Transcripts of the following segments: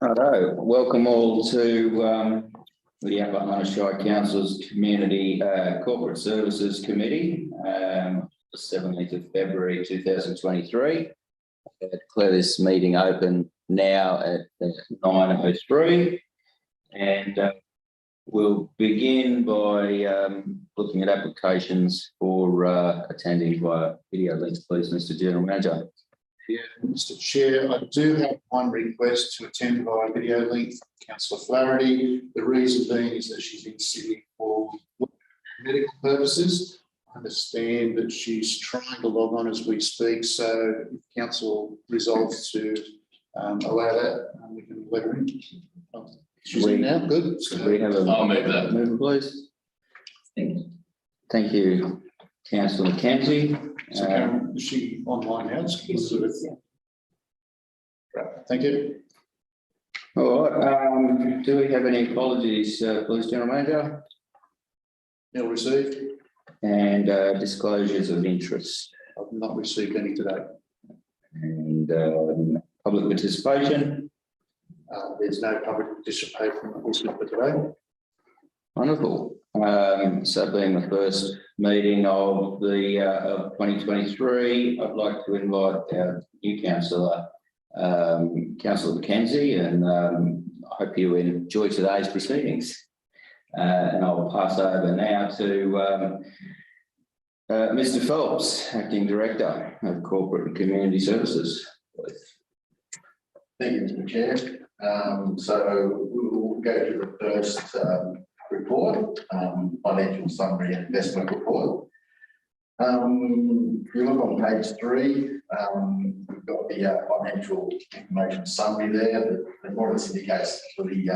Hello, welcome all to the Upper Hunter Shire Council's Community Corporate Services Committee, 17th of February 2023. I declare this meeting open now at 9:03, and we'll begin by looking at applications for attending via video links, please, Mr. General Manager. Yeah, Mr. Chair, I do have one request to attend via video link from Councillor Flaherty. The reason being is that she's in Sydney for medical purposes. I understand that she's trying to log on as we speak, so if Council resolves to allow that, we can let her in. She's in now, good. So we have a I'll move that. Move, please. Thank you, Councillor McKenzie. So Karen, is she online now? Right, thank you. All right, do we have any apologies, please, General Manager? Nil received. And disclosures of interest. I've not received any today. And public participation. There's no public participation for today. Wonderful. So being the first meeting of the of 2023, I'd like to invite our new councillor, Councillor McKenzie, and I hope you enjoy today's proceedings. And I'll pass over now to Mr. Phelps, Acting Director of Corporate and Community Services. Thank you, Mr. Chair. So we'll go to the first report, financial summary and investment report. If you look on page 3, we've got the financial information summary there that more or less indicates for the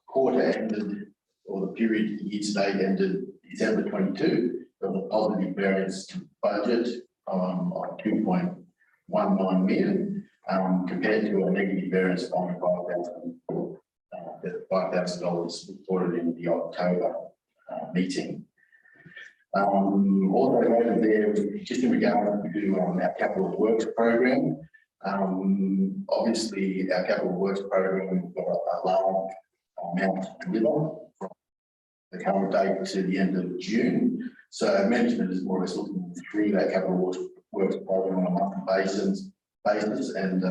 quarter ended, or the period year to date ended December 22, of a positive variance to budget of 2.19 million, compared to a negative variance of only $5,000 reported in the October meeting. Also noted there, just in regard to our capital works program. Obviously, our capital works program, we've got a large amount to deliver from the current date to the end of June. So management is more or less looking through that capital works program on a monthly basis, and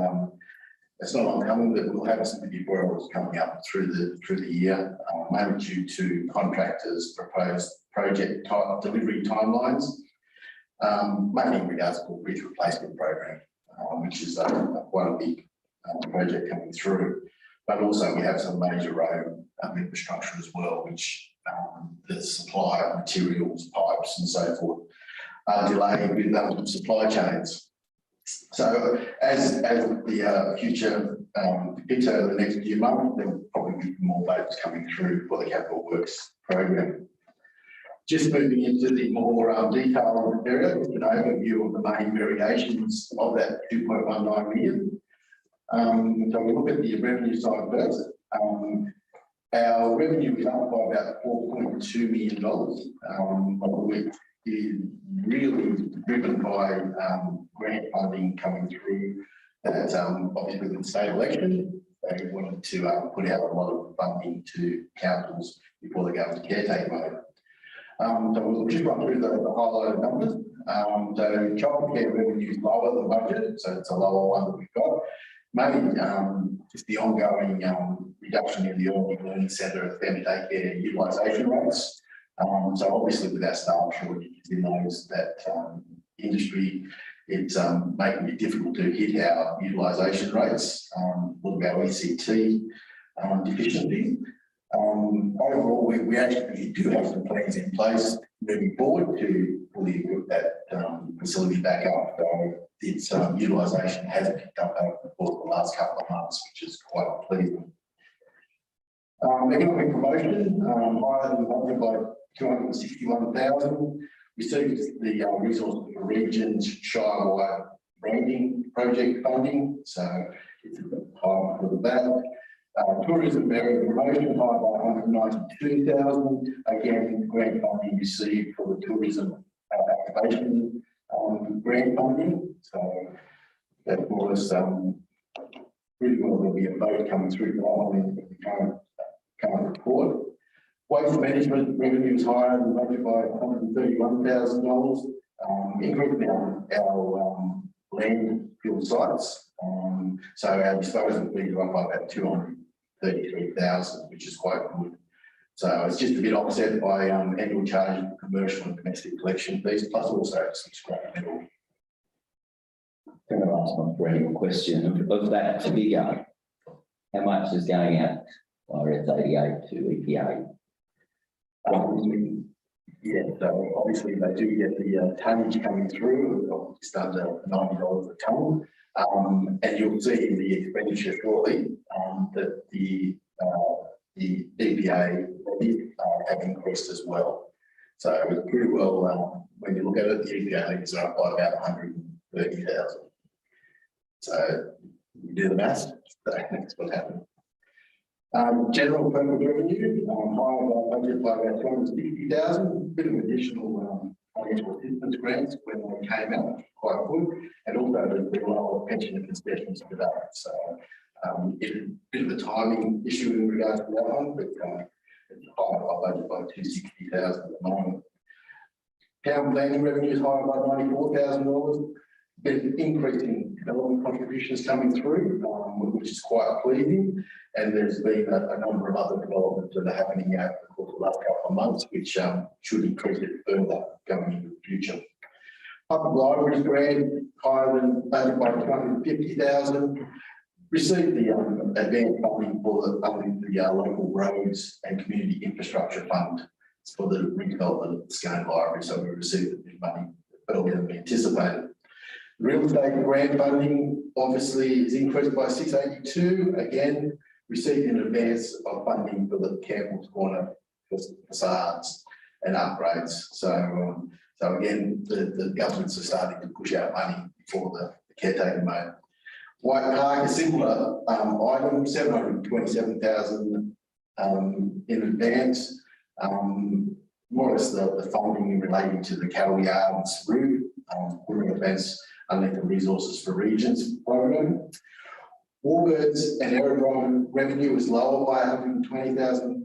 it's not uncommon that we'll have some big borrowers coming up through the year, mainly due to contractors' proposed project delivery timelines, mainly in regards to the bridge replacement program, which is quite a big project coming through. But also we have some major road infrastructure as well, which the supply of materials, pipes and so forth are delaying with supply chains. So as the future hits over the next few months, there will probably be more votes coming through for the capital works program. Just moving into the more detailed area, with an overview of the main variations of that 2.19 million. So we look at the revenue side first. Our revenue is up by about $4.2 million, which is really driven by grant funding coming through. That obviously with the state election, they wanted to put out a lot of funding to councils before they go into caretaker mode. So we'll just run through the highlighted numbers. So childcare revenue is lower than budget, so it's a lower one that we've got. Mainly just the ongoing reduction in the early learning centre family daycare utilisation rates. So obviously with our staff shortages in that industry, it's making it difficult to hit our utilisation rates. Look at our ECT deficiency. Overall, we actually do have some plans in place moving forward to fully equip that facility back up. So its utilisation has picked up over the last couple of months, which is quite pleasing. Economic promotion, higher than budget by 261,000. Received the resource for regions Shire-wide branding project funding, so it's a bit higher for that. Tourism area promotion high by 192,000. Again, grant funding received for the tourism activation grant funding. So that more or less really well there'll be a vote coming through for that one in the current report. Waste management revenue is higher than budget by $131,000, increasing our landfill sites. So our disposal fees are up by about 233,000, which is quite good. So it's just a bit offset by annual charge for commercial and domestic collection fees, plus also some scrap metal. Can I ask my friend a question of that figure? How much is going out via F88 to EPA? Yeah, so obviously they do get the tonnage coming through of just under $90 a tonne. And you'll see in the expenditure shortly that the EPA have increased as well. So it's pretty well, when you look at it, the EPA is up by about 130,000. So you do the maths, that's what happened. General purpose revenue, higher by budget by about 260,000, bit of additional financial assistance grants when they came out, quite good, and also the lower pension and concessions for that. So it's a bit of a timing issue in regards to that one, but it's higher by budget by 260,000 at the moment. Town planning revenue is higher by $94,000. There's an increase in development contributions coming through, which is quite pleasing. And there's been a number of other developments that are happening over the course of the last couple of months, which should increase it further going into the future. Public libraries grant higher than budget by 250,000. Received the advanced funding for the local roads and community infrastructure fund for the redevelopment of the Scone Library. So we received the money earlier than we anticipated. Real estate grant funding obviously is increased by 682. Again, received in advance of funding for the Campbell's Corner facades and upgrades. So, so again, the governments are starting to push out money for the caretaker mode. White Park, a similar item, 727,000 in advance. More or less the funding relating to the Cattle Yards route, events underneath the Resources for Regions program. Warbirds and aerodrome revenue is lower by $120,000.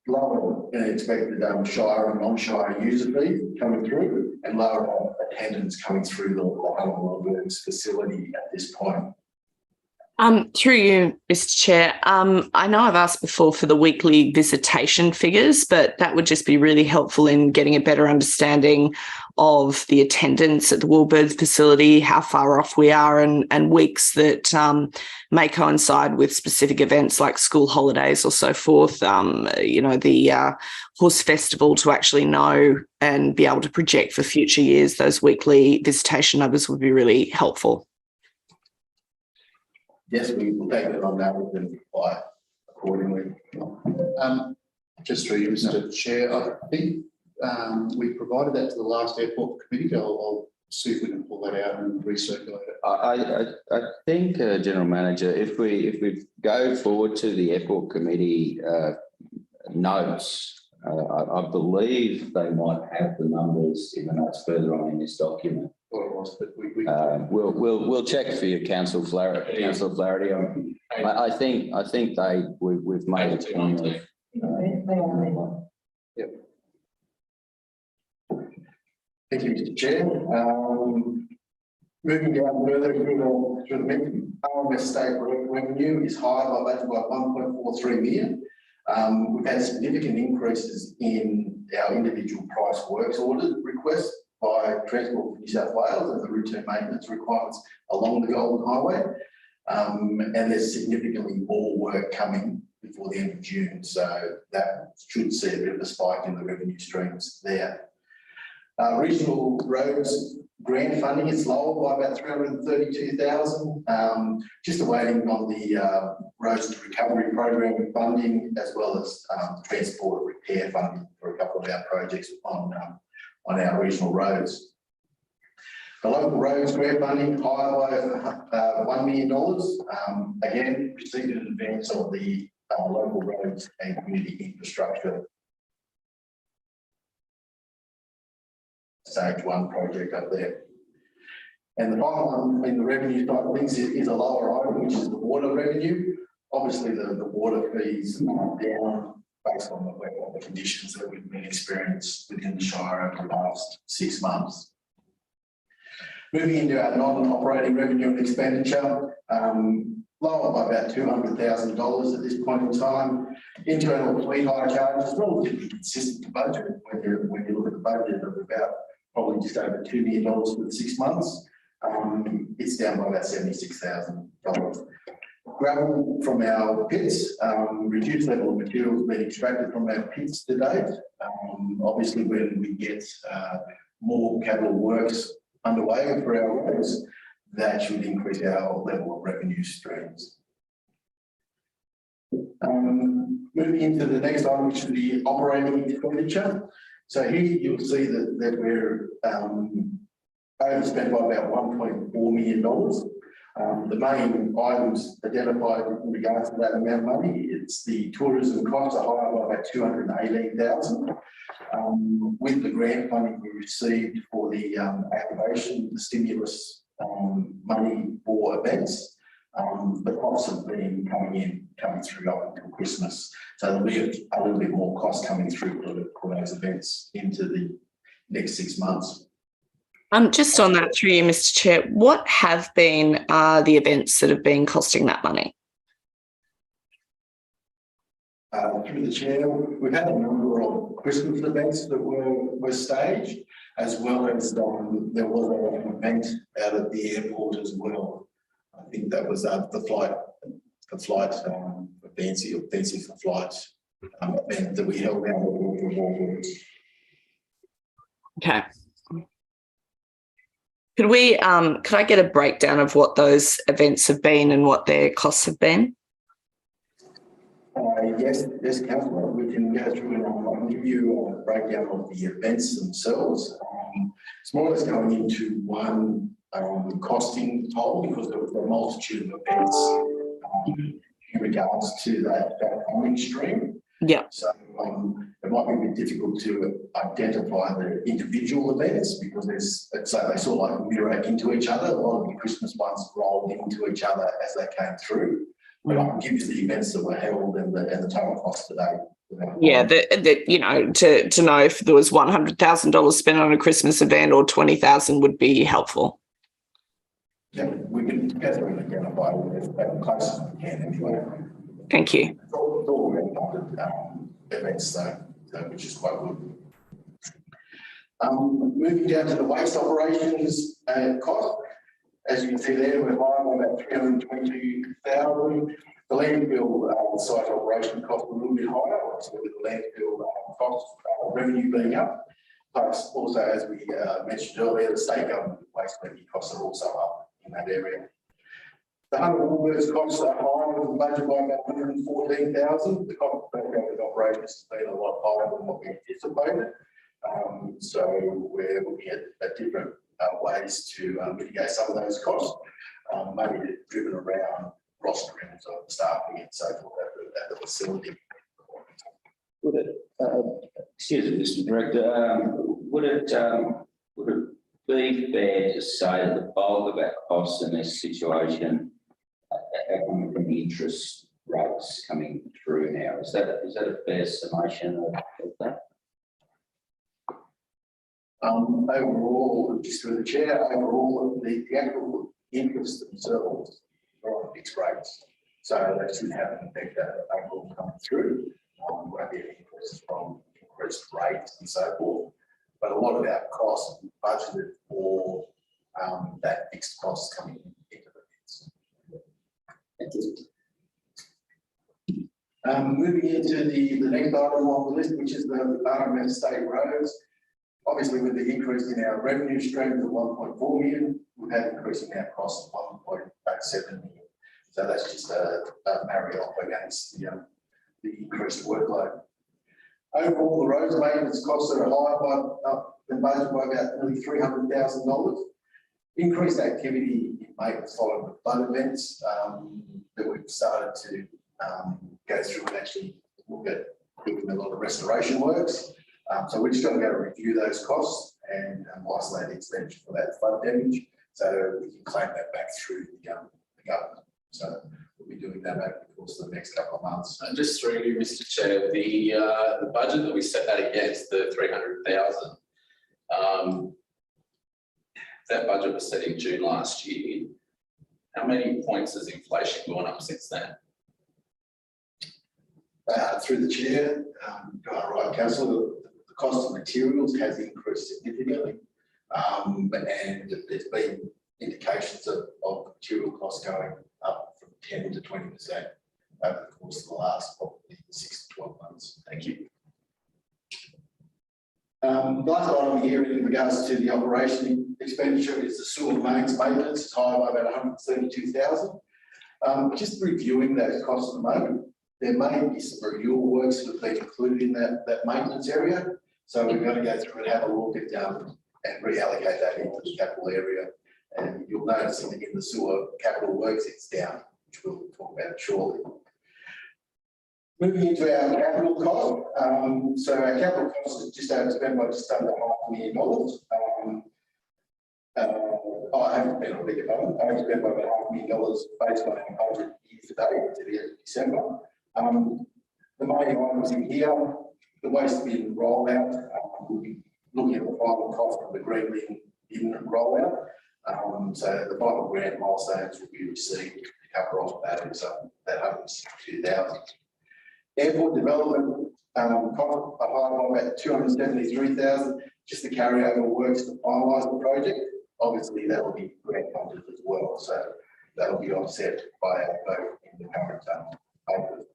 Lower than expected Shire and non-Shire user fees coming through, and lower attendance coming through the Warbirds facility at this point. Through you, Mr. Chair, I know I've asked before for the weekly visitation figures, but that would just be really helpful in getting a better understanding of the attendance at the Warbirds facility, how far off we are, and weeks that may coincide with specific events like school holidays or so forth. You know, the horse festival, to actually know and be able to project for future years, those weekly visitation numbers would be really helpful. Yes, we will take it on that and apply accordingly. Just through you, Mr. Chair, I think we provided that to the last airport committee. I'll see if we can pull that out and recirculate it. I think, General Manager, if we go forward to the airport committee notes, I believe they might have the numbers in the notes further on in this document. But We'll check for you, Councillor Flaherty. Councillor Flaherty, I think we've made a point of. Yep. Thank you, Mr. Chair. Moving down further through the meeting, RMS state revenue is higher by budget by 1.43 million. We've had significant increases in our individual price works order requests by Transport for New South Wales and the routine maintenance requirements along the Golden Highway. And there's significantly more work coming before the end of June. So that should see a bit of a spike in the revenue streams there. Regional roads grant funding is lower by about 332,000. Just awaiting on the Roads to Recovery program funding, as well as transport repair funding for a couple of our projects on our regional roads. The local roads grant funding higher by $1 million. Again, received in advance of the local roads and community infrastructure Stage 1 project up there. And the final one in the revenue side of things is a lower item, which is the water revenue. Obviously, the water fees are down based on the conditions that we've been experienced within the Shire over the last 6 months. Moving into our non-operating revenue and expenditure, lower by about $200,000 at this point in time. Internal fleet hire charges, relatively consistent to budget. When you look at the budget of about probably just over $2 million for the 6 months, it's down by about $76,000. Gravel from our pits, reduced level of materials being extracted from our pits to date. Obviously, when we get more capital works underway for our roads, that should increase our level of revenue streams. Moving into the next item, which is the operating expenditure. So here you'll see that we're overspent by about $1.4 million. The main items identified in regards to that amount of money, it's the tourism costs are higher by about $218,000. With the grant funding we received for the activation, the stimulus money for events, the costs have been coming through up until Christmas. So there'll be a little bit more cost coming through for those events into the next 6 months. Just on that through you, Mr. Chair, what have been the events that have been costing that money? Through the chair, we've had a number of Christmas events that were staged, as well as there was an event out at the airport as well. I think that was the flight fancy for flight event that we held out at Walgreens. Okay. Could I get a breakdown of what those events have been and what their costs have been? Yes, Councillor, we can go through and I'll give you a breakdown of the events themselves. It's more or less going into one costing whole because there was a multitude of events in regards to that funding stream. Yeah. So it might be a bit difficult to identify the individual events because they sort of like mirror into each other. A lot of the Christmas ones rolled into each other as they came through. But I can give you the events that were held and the total cost today. Yeah, to know if there was $100,000 spent on a Christmas event or $20,000 would be helpful. Yeah, we can together identify as close as we can anyway. Thank you. It's all well-funded events though, which is quite good. Moving down to the waste operations cost. As you can see there, we're higher by about $322,000. The landfill site operation cost a little bit higher, obviously with the landfill cost revenue being up. Plus, also as we mentioned earlier, the state government waste levy costs are also up in that area. The Hunter Woolworths costs are higher than budget by about $114,000. The cost of the operation has been a lot higher than what we anticipated. So we're looking at different ways to mitigate some of those costs, maybe driven around rostering of staffing and so forth at the facility. Would it, excuse me, Mr. Director, would it be fair to say that the bulk of our costs in this situation are coming from the interest rates coming through now? Is that a fair summation of that? Overall, just through the chair, overall, the actual interests themselves are on fixed rates. So that shouldn't have an effect overall coming through. Won't be an increase from increased rates and so forth. But a lot of our costs are budgeted for that fixed cost coming into the mix. Thank you. Moving into the next item on the list, which is the RMS state roads. Obviously, with the increase in our revenue stream to 1.4 million, we've had an increase in our costs of 1.87 million. So that's just a marry off against the increased workload. Overall, the roads maintenance costs are higher than budget by about nearly $300,000. Increased activity in maintenance following the flood events that we've started to go through and actually look at doing a lot of restoration works. So we're just going to go review those costs and isolate the expenditure for that flood damage. so we can claim that back through the government. So we'll be doing that over the course of the next couple of months. And just through you, Mr. Chair, the budget that we set that against, the 300,000, that budget was set in June last year. How many points has inflation gone up since then? Through the chair, right, councillor, the cost of materials has increased significantly, and there's been indications of material costs going up from 10 to 20% over the course of the last probably 6 to 12 months. Thank you. The last item here in regards to the operation expenditure is the sewer mains maintenance. It's higher by about 132,000. Just reviewing those costs at the moment, there may be some renewal works that have been included in that maintenance area. So we're going to go through and have a look at and reallocate that into the capital area. And you'll notice in the sewer capital works, it's down, which we'll talk about shortly. Moving into our capital cost. So our capital cost is just spent by just under $500,000. I haven't been on bigger budget. I spent by about $500,000 based on our budget year to date to the end of December. The main items in here, the waste bin rollout. We'll be looking at the final cost of the green bin rollout. So the final grant milestones will be received to cover off that. So that 162,000. Airport development cost a high of about 273,000, just the carryover works to finalise the project. Obviously, that will be grant funded as well, so that will be offset by our vote in the current paper.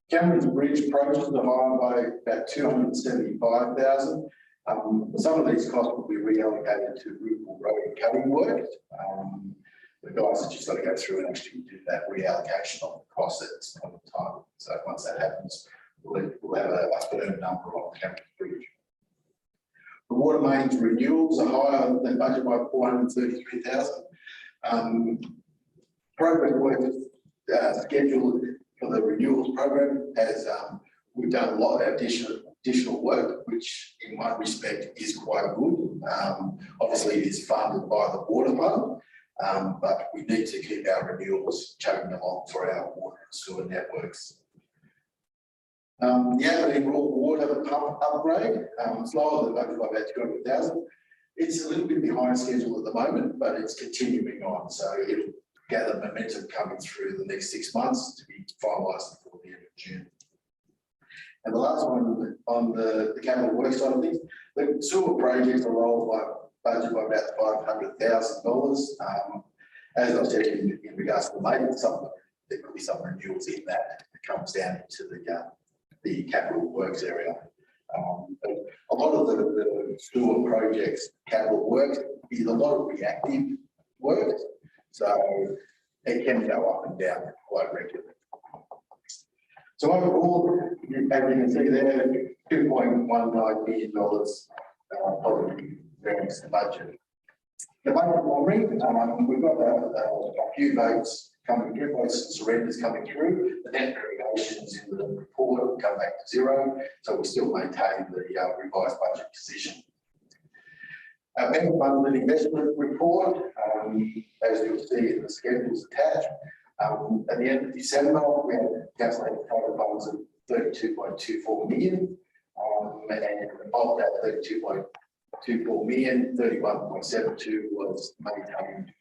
Cameron's Bridge project is higher by about 275,000. Some of these costs will be reallocated to Rupert Road cutting work. The guys have just got to go through and actually do that reallocation of the cost at this point in time. So once that happens, we'll have a firm number on Cameron Bridge. The water mains renewals are higher than budget by 433,000. Progress work scheduled for the renewals program as we've done a lot of additional work, which in one respect is quite good. Obviously, it is funded by the water fund. But we need to keep our renewals chugging along for our water and sewer networks. The Aberdeen raw water pump upgrade, it's lower than budget by about 200,000. It's a little bit behind schedule at the moment, but it's continuing on. So it'll gather momentum coming through the next 6 months to be finalised before the end of June. And the last one on the capital work side of things, the sewer projects are rolled by budget by about $500,000. As I said, in regards to the maintenance, there could be some renewals in that comes down into the capital works area. But a lot of the sewer projects, capital works, is a lot of reactive work, so it can go up and down quite regularly. So overall, as you can see there, $2.19 million positive variance budget. The budget summary, we've got a few votes coming through, votes and surrenders coming through. The net variations in the report will come back to 0, so we still maintain the revised budget position. Our bank funded investment report, as you'll see in the schedules attached. At the end of December, we had calculated total funds of 32.24 million, and of that 32.24 million, 31.72 was maintained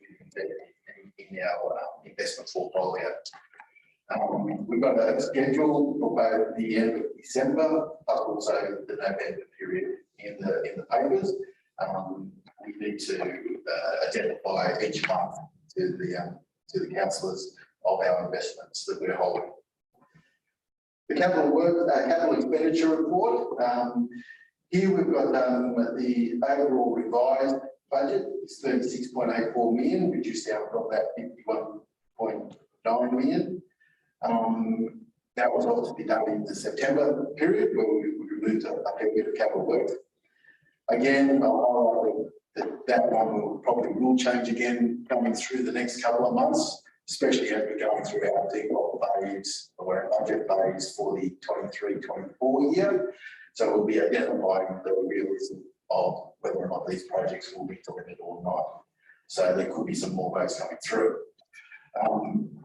in our investment portfolio. We've got a schedule for both the end of December, but also the November period in the papers. We need to identify each month to the councillors of our investments that we're holding. The capital expenditure report. Here we've got the overall revised budget is 36.84 million, reduced down from that 51.9 million. That was obviously done in the September period where we removed a fair bit of capital work. Again, I'll highlight that one will change again coming through the next couple of months, especially as we're going through our default phase or our budget phase for the 23-24 year. So we'll be identifying the realism of whether or not these projects will be delivered or not. So there could be some more votes coming through.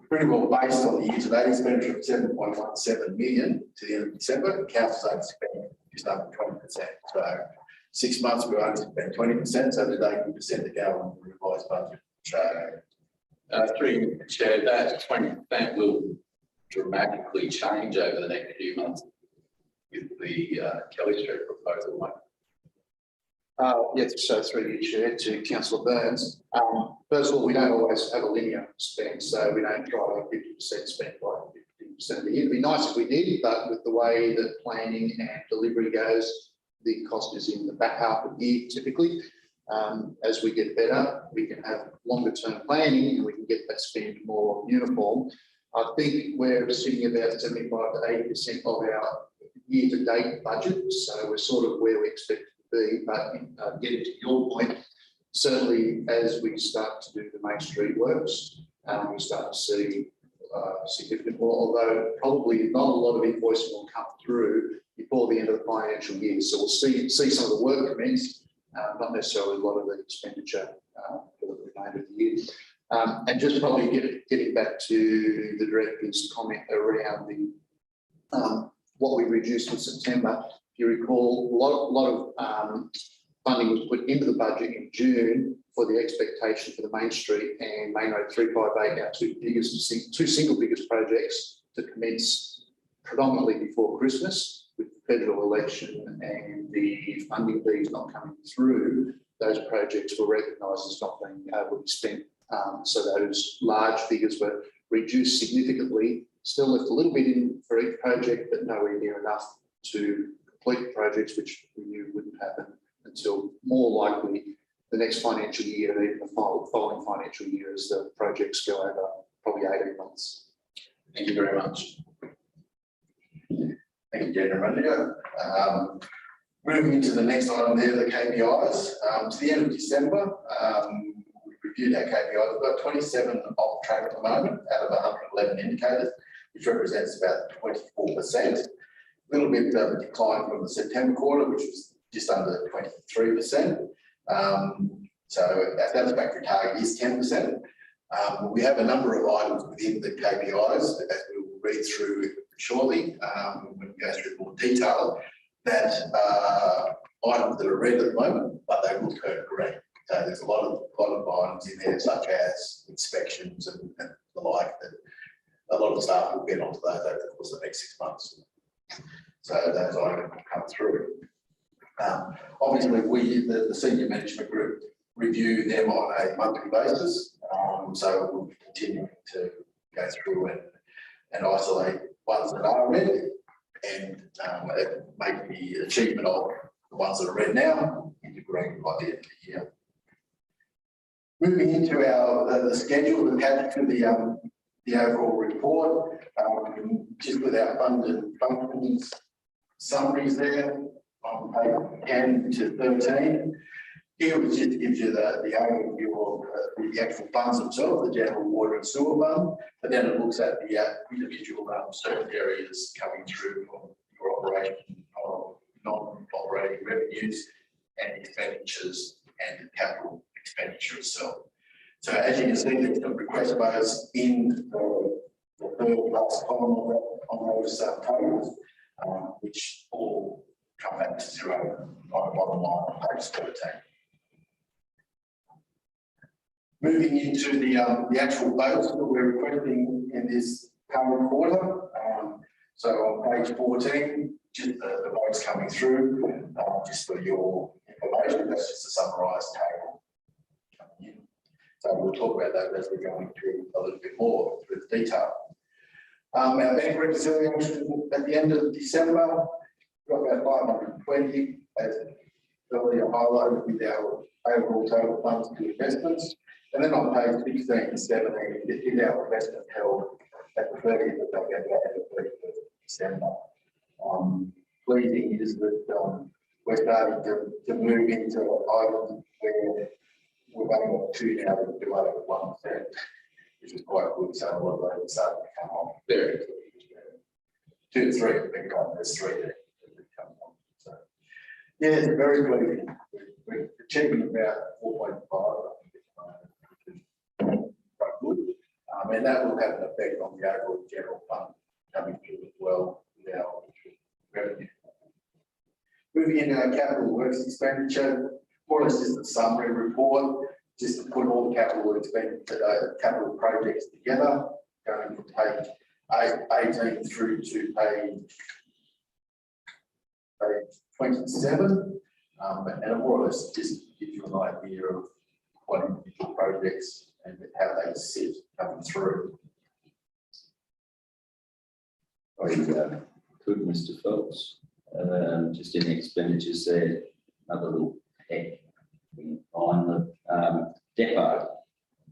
Pretty well based on the year-to-date expenditure of 7.17 million to the end of December, council's only spent just under 20%. So 6 months we've only spent 20%, so there's 80% to go on the revised budget. So through the chair, that 20% will dramatically change over the next few months with the Kelly Street proposal. Yes, so through you, Chair, to Councillor Burns. First of all, we don't always have a linear spend, so we don't try to 50% spend by 50% of the year. It'd be nice if we did, but with the way that planning and delivery goes, the cost is in the back half of the year typically. As we get better, we can have longer term planning and we can get that spend more uniform. I think we're sitting about 75 to 80% of our year-to-date budget, so we're sort of where we expect to be. But getting to your point, certainly as we start to do the Main Street works, we start to see significant more, although probably not a lot of invoicing will come through before the end of the financial year. So we'll see some of the work commence, not necessarily a lot of the expenditure for the remainder of the year. And just probably getting back to the director's comment around the what we reduced in September. If you recall, a lot of funding was put into the budget in June for the expectation for the Main Street and Main Road 358, our two single biggest projects, to commence predominantly before Christmas. With the federal election and the funding fees not coming through, those projects were recognised as not being able to be spent. So those large figures were reduced significantly, still left a little bit in for each project, but nowhere near enough to complete the projects, which we knew wouldn't happen until more likely the next financial year and even the following financial year as the projects go over probably 18 months. Thank you very much. thank you, General Manager. Moving into the next item there, the KPIs. To the end of December, we reviewed our KPIs. We've got 27 off track at the moment out of 111 indicators, which represents about 24%. A little bit of a decline from the September quarter, which was just under 23%. So our satisfactory target is 10%. We have a number of items within the KPIs, as we will read through shortly, when we go through more detail, that items that are red at the moment, but they will turn green. So there's a lot of items in there, such as inspections and the like, that a lot of staff will get onto those over the course of the next 6 months. So those items will come through. Obviously, we, the senior management group, review them on a monthly basis. So we'll be continuing to go through and isolate ones that are red and make the achievement of the ones that are red now into green by the end of the year. Moving into our the schedule attached to the overall report, just with our fund and functions summaries there on page 10 to 13. Here it just gives you the overview of the actual funds themselves, the general water and sewer fund, but then it looks at the individual certain areas coming through from your operation of non-operating revenues and expenditures and capital expenditure itself. So as you can see, there's some request bars in the third last column on those tables, which all come back to zero on the bottom line on page 13. Moving into the actual votes that we're requesting in this current quarter. So on page 14, just the votes coming through, just for your information, that's just a summarised table coming in. So we'll talk about that as we're going through a little bit more with detail. Our bank reconciliation at the end of December, we've got about 520, as earlier highlighted, with our overall total funds to investments. And then on page 16 and 17, is our investment held at the 30th of November and the 31st of December. Pleasing is that we're starting to move into items where we've only got two now that do over 1%, which is quite good. So a lot of those are starting to come on. Very good. 2 to 3 have been gone. There's 3 that have come on. So yeah, it's very pleasing. We're achieving about 4.5. And that will have an effect on the overall general fund coming through as well with our revenue. Moving into our capital works expenditure, more or less just a summary report, just to put all the capital expenditure, capital projects together, going from page 18 through to page 27. And it more or less just gives you an idea of what individual projects and how they sit coming through. Good, Mr. Phelps. Just in the expenditures there, another little heck on the depot,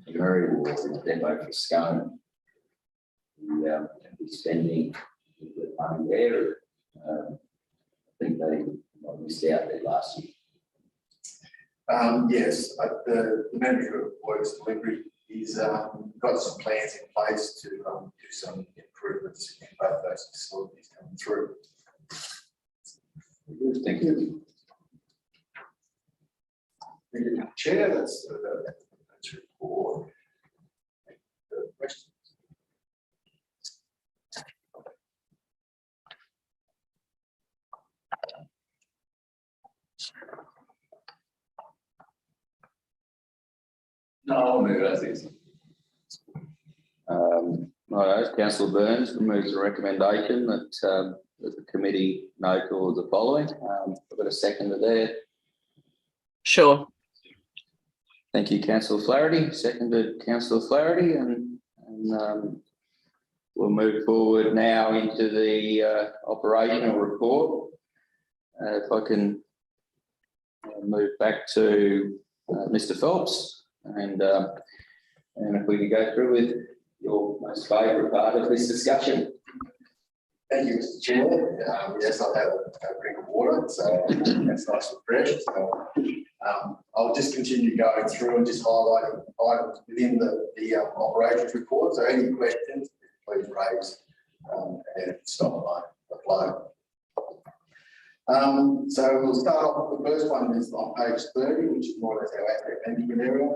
the very well, depot for Scone. We be spending the money there. I think they missed out there last year. Yes, the manager of works delivery is got some plans in place to do some improvements in both those facilities coming through. Thank you. Thank you, Chair. That's report. Questions? No, I'll move as is. Right, Councillor Burns removes the recommendation that the committee note all the following. I've got a seconder there. Sure. Thank you, Councillor Flaherty. Seconded, Councillor Flaherty, and we'll move forward now into the operational report. If I can move back to Mr. Phelps, and if we can go through with your most favourite part of this discussion. Thank you, Mr. Chair. Yes, I'll have a drink of water, so that's nice and fresh. So, I'll just continue going through and just highlighting items within the operations report. So any questions, please raise and stop the flow. So we'll start off with the first one is on page 30, which is more or less our asset management area.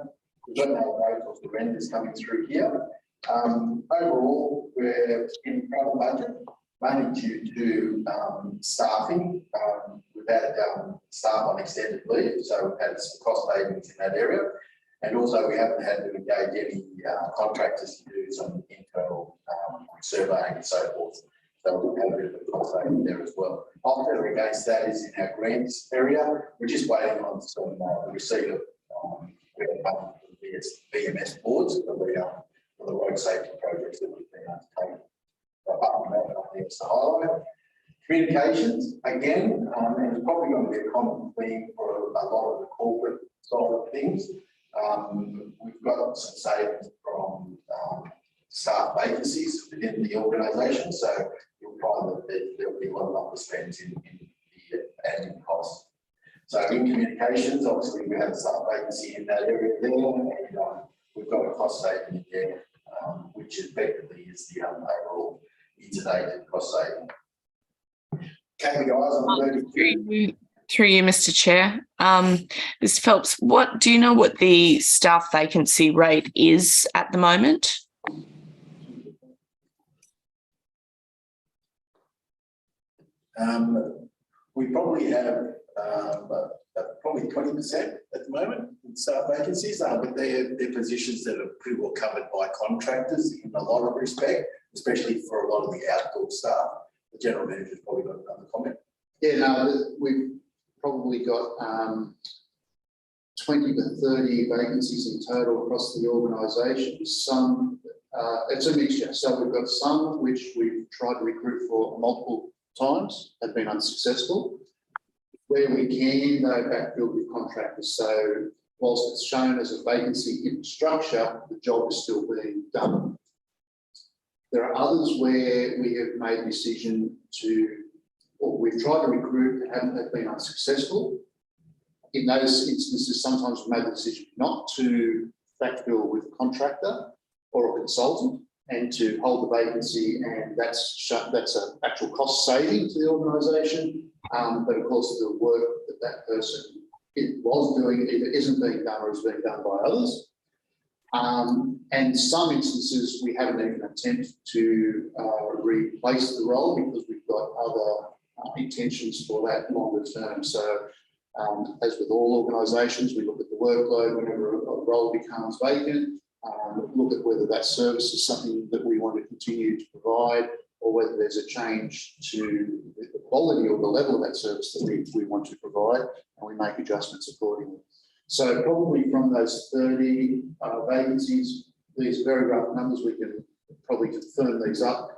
We've got no rate of the renders coming through here. Overall, we're in trouble budget, mainly due to staffing. We've had staff on extended leave, so we've had some cost savings in that area. And also we haven't had to engage any contractors to do some internal surveying and so forth. So we'll have a bit of a cost saving there as well. Offset against that is in our grants area. We're just waiting on some receipt of VMS boards for the road safety projects that we've been undertaking. Apart from that, I think it's the highlight. Communications, again, and it's probably going to be a common theme for a lot of the corporate side of things. We've got some savings from staff vacancies within the organisation, so you'll find that there'll be a lot of underspends in the admin costs. So in communications, obviously we have a staff vacancy in that area there, and we've got a cost saving in there, which effectively is the overall year-to-date cost saving. KPIs on 32. Through you, Mr. Chair. Mr. Phelps, do you know what the staff vacancy rate is at the moment? We probably have probably 20% at the moment in staff vacancies, but they're positions that are pretty well covered by contractors in a lot of respect, especially for a lot of the outdoor staff. The general manager's probably got another comment. Yeah, no, we've probably got 20 to 30 vacancies in total across the organisation. Some, it's a mixture. So we've got some which we've tried to recruit for multiple times, have been unsuccessful. Where we can, though, backfill with contractors. So whilst it's shown as a vacancy in structure, the job is still being done. There are others where we have made a decision to, or we've tried to recruit and have been unsuccessful. In those instances, sometimes we made the decision not to backfill with a contractor or a consultant and to hold the vacancy, and that's an actual cost saving to the organisation. But of course, the work that person was doing either isn't being done or is being done by others. And some instances, we haven't even attempted to replace the role because we've got other intentions for that longer term. So as with all organisations, we look at the workload whenever a role becomes vacant, look at whether that service is something that we want to continue to provide, or whether there's a change to the quality or the level of that service that we want to provide, and we make adjustments accordingly. So probably from those 30 vacancies, these very rough numbers, we can probably confirm these up.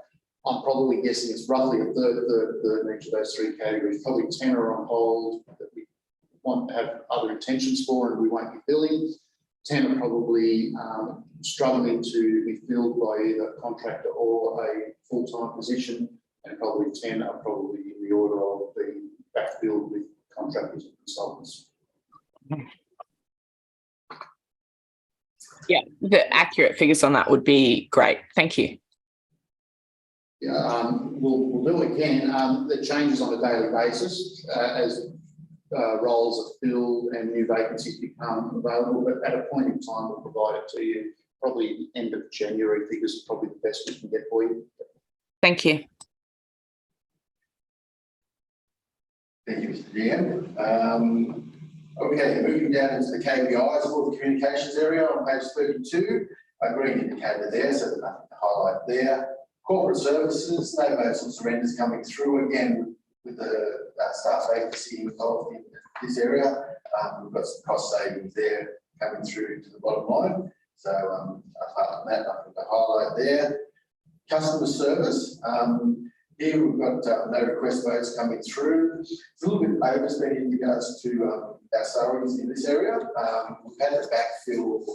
I'm probably guessing it's roughly a third in each of those three categories. Probably 10 are on hold that we want to have other intentions for and we won't be filling. 10 are probably struggling to be filled by either a contractor or a full-time position, and probably 10 are probably in the order of being backfilled with contractors and consultants. Yeah, the accurate figures on that would be great. Thank you. Yeah, we'll do it again. It changes on a daily basis as roles are filled and new vacancies become available. But at a point in time, we'll provide it to you. Probably end of January figures is probably the best we can get for you. Thank you. Thank you, Mr. GM. Okay, moving down into the KPIs for the communications area on page 32. Green indicator there, so there's nothing to highlight there. Corporate services, no votes and surrenders coming through again with the staff vacancy involved in this area. We've got some cost savings there coming through to the bottom line. So apart from that, nothing to highlight there. Customer service. Here we've got no request votes coming through. It's a little bit overspent in regards to our salaries in this area. We've had to backfill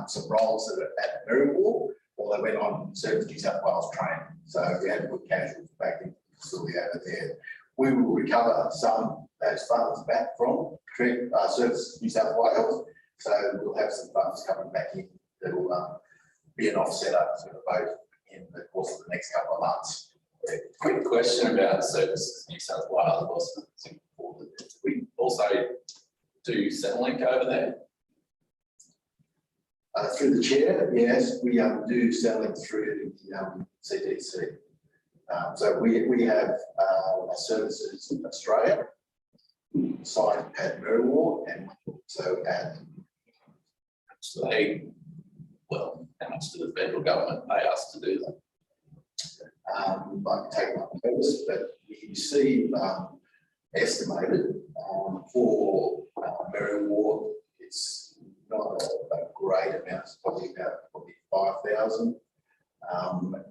some roles that are at Merriwall, or they went on Service New South Wales training. So we had to put casuals back in the facility over there. We will recover some of those funds back from Service New South Wales. So we'll have some funds coming back in that will be an offsetter for the vote in the course of the next couple of months. Quick question about Services New South Wales. We also do Centrelink over there. Through the chair, yes, we do Centrelink through the CDC. So we have services in Australia, site at Merriwall, and so at. So well, how much do the federal government pay us to do that? I can take my notice, but we receive estimated for Merriwall, it's not a great amount, it's probably about 5,000.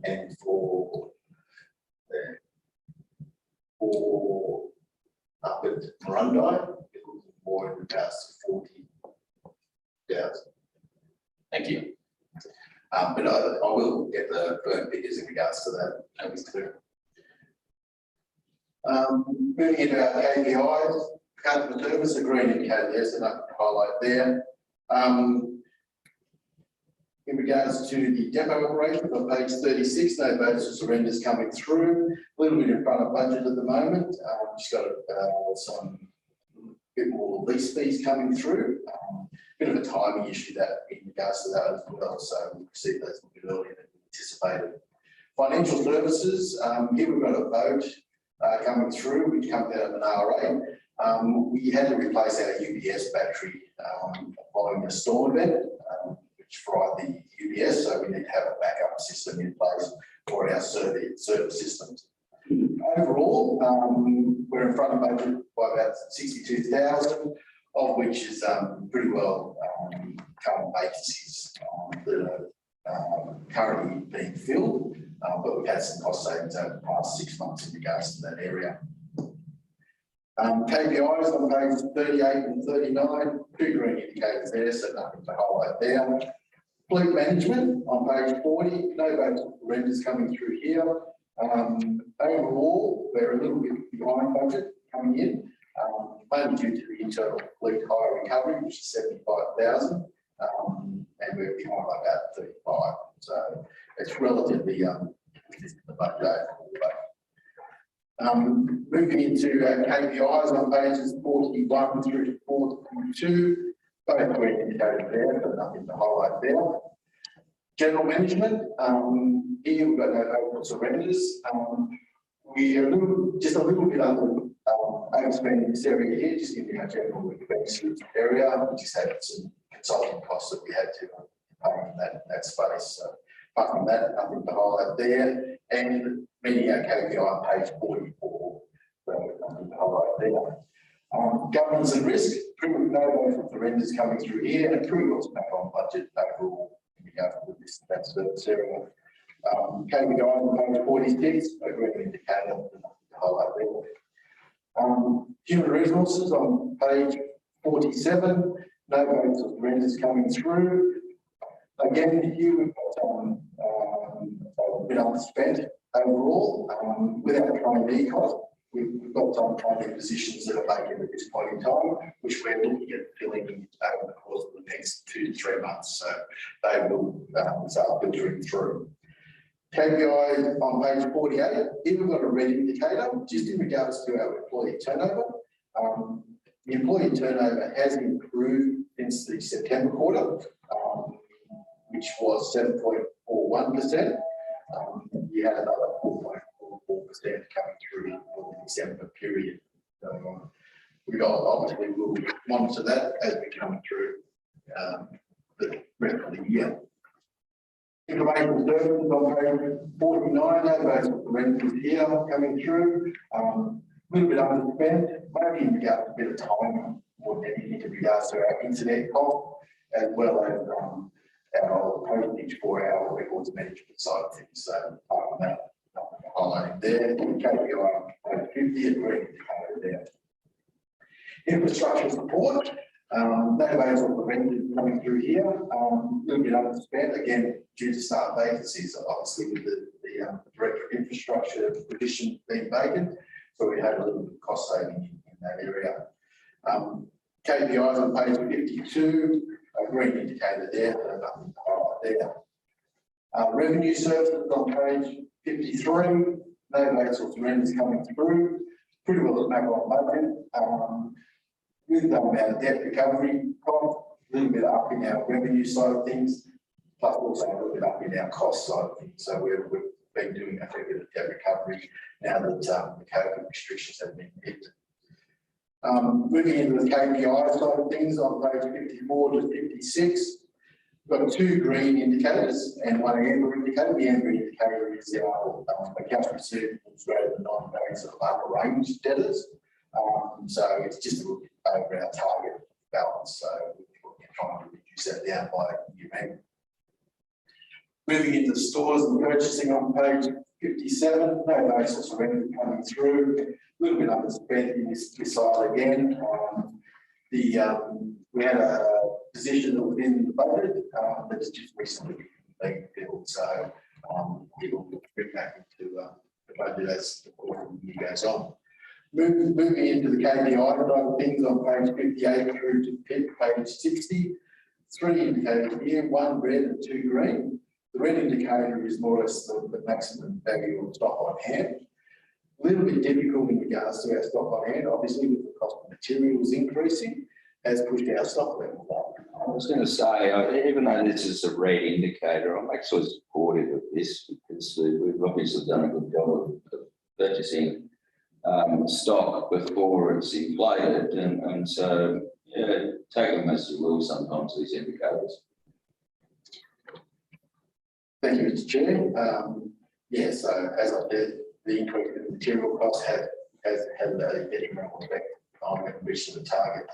And for up at Murrundi, it will be more in regards to 40,000. Thank you. But I will get the firm figures in regards to that. That was clear. Moving into our KPIs, customer service, a green indicator there, so nothing to highlight there. In regards to the depot operations on page 36, no votes or surrenders coming through. A little bit in front of budget at the moment. Just got some bit more lease fees coming through. Bit of a timing issue that in regards to that as well. So we received those a bit earlier than anticipated. Financial services, here we've got a vote coming through, which comes out of an RA. We had to replace our UPS battery following a storm event, which fried the UPS, so we need to have a backup system in place for our service systems. Overall, we're in front of budget by about 62,000, of which is pretty well current vacancies that are currently being filled, but we've had some cost savings over the past 6 months in regards to that area. KPIs on pages 38 and 39, two green indicators there, so nothing to highlight there. Fleet management on page 40, no votes or surrenders coming through here. Overall, we're a little bit behind budget coming in, mainly due to the internal fleet hire recovery, which is 75,000, and we're behind by about 35. So it's relatively within the budget. Moving into our KPIs on pages 41 through to 42, both green indicated there, but nothing to highlight there. General management, here we've got no vocal surrenders. We are just a little bit under overspending this area here, just in our general expenditure area. We just had some consulting costs that we had to pay in that space. So apart from that, nothing to highlight there. And meeting our KPI on page 44, so nothing to highlight there. Governance and risk, pretty much no vocal surrenders coming through here, and pretty much back on budget overall. That's the area. KPI on page 46, a great indicator to highlight there. Human resources on page 47, no votes of surrenders coming through. Again, here we've got a bit underspent overall with our trainee cost. We've got some trainee positions that are vacant at this point in time, which we're looking at filling over the course of the next 2 to 3 months. So they will start filtering through. KPI on page 48, here we've got a red indicator, just in regards to our employee turnover. The employee turnover has improved since the September quarter, which was 7.41%. You had another 4.44% coming through in the December period. So we obviously will monitor that as we come through the rest of the year. Information services on page 49, those rentals here coming through. A little bit underspent, maybe in regards to a bit of time more than anything in regards to our internet cost, as well as our postage for our records management side of things. So that highlighting there, KPI on page 50, a great indicator there. Infrastructure support, no available rentals coming through here. A little bit underspent, again, due to staff vacancies, obviously with the director of infrastructure position being vacant. So we had a little bit of cost saving in that area. KPIs on page 52, a green indicator there, so nothing to highlight there. Revenue services on page 53, no votes or surrenders coming through, pretty well as back on budget. With our debt recovery cost, a little bit up in our revenue side of things, plus also a little bit up in our cost side of things. So we've been doing a fair bit of debt recovery now that the COVID restrictions have been lifted. Moving into the KPI side of things on page 54 to 56, we've got 2 green indicators and 1 amber indicator. The amber indicator is our accounts receivables greater than 9 days of upper range debtors. So it's just a little bit over our target balance. So we're trying to reduce that down by year-end. Moving into the stores and purchasing on page 57, no basis of revenue coming through. A little bit underspent in this side again. We had a position that was in the budget that has just recently been filled. So we will bring back into the budget as the year goes on. Moving into the KPI side of things on page 58 through to page 60, 3 indicators here, 1 red and 2 green. The red indicator is more or less the maximum value of stock on hand. A little bit difficult in regards to our stock on hand, obviously with the cost of materials increasing, has pushed our stock levels up. I was going to say, even though this is a red indicator, I'm actually supportive of this because we've obviously done a good job of purchasing stock before it's inflated, and so yeah, take them as you will sometimes, these indicators. Thank you, Mr. Chair. Yeah, so as I said, the increase in material costs has had a getting around effect on reaching the target.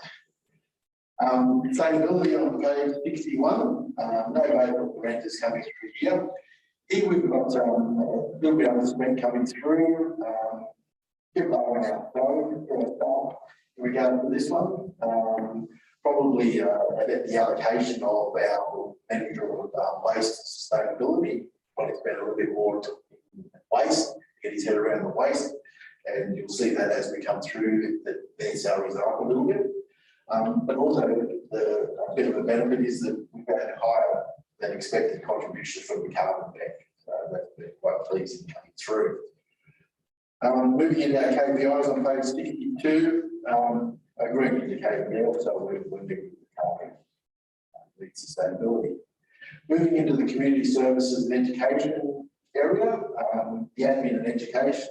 Sustainability on page 61, no available renters coming through here. Here we've got a little bit of underspend coming through. Bit low on our phone in regard to this one. Probably the allocation of our manager of waste and sustainability, probably spend a little bit more to waste, get his head around the waste, and you'll see that as we come through that their salaries are up a little bit. But also a bit of a benefit is that we've had a higher than expected contribution from the carbon bank. So that's been quite pleasing coming through. Moving into our KPIs on page 62, a green indicator there, so we're meeting the target, sustainability. Moving into the community services and education area, the admin and education,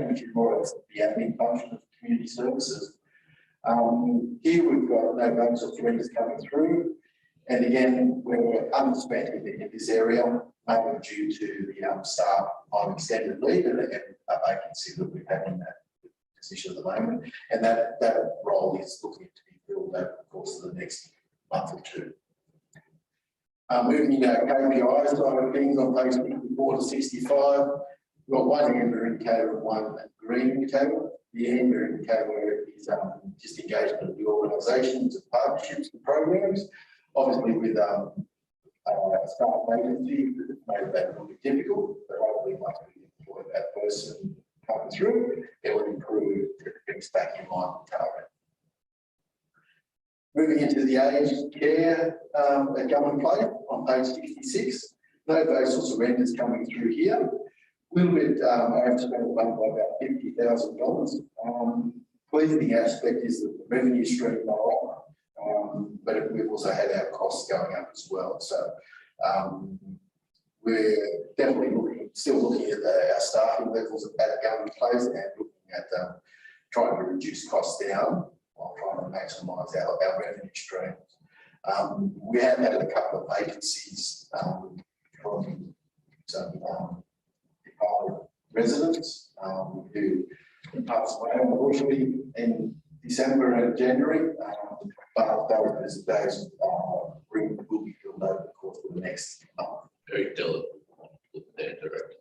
which is more or less the admin function of community services. Here we've got no bonus or surrenders coming through. And again, we're underspent in this area, mainly due to the staff on extended leave and a vacancy that we've had in that position at the moment. And that role is looking to be filled over the course of the next month or two. Moving into our KPIs side of things on page 64 to 65, we've got one amber indicator and one green indicator. The amber indicator is just engagement of the organisations and partnerships and programs. Obviously, with staff vacancy, it's made that a little bit difficult, but hopefully once we employ that person coming through, it will improve things back in line with target. Moving into the aged care at Government Place on page 66, no votes or surrenders coming through here. A little bit, I have spent by about $50,000. Pleasing aspect is that the revenue stream are up, but we've also had our costs going up as well. So we're definitely still looking at our staffing levels at Government Place and looking at trying to reduce costs down while trying to maximise our revenue streams. We have had a couple of vacancies from some department residents who passed away unfortunately in December and January, but those rooms will be filled over the course of the next month. Very diligent with their director.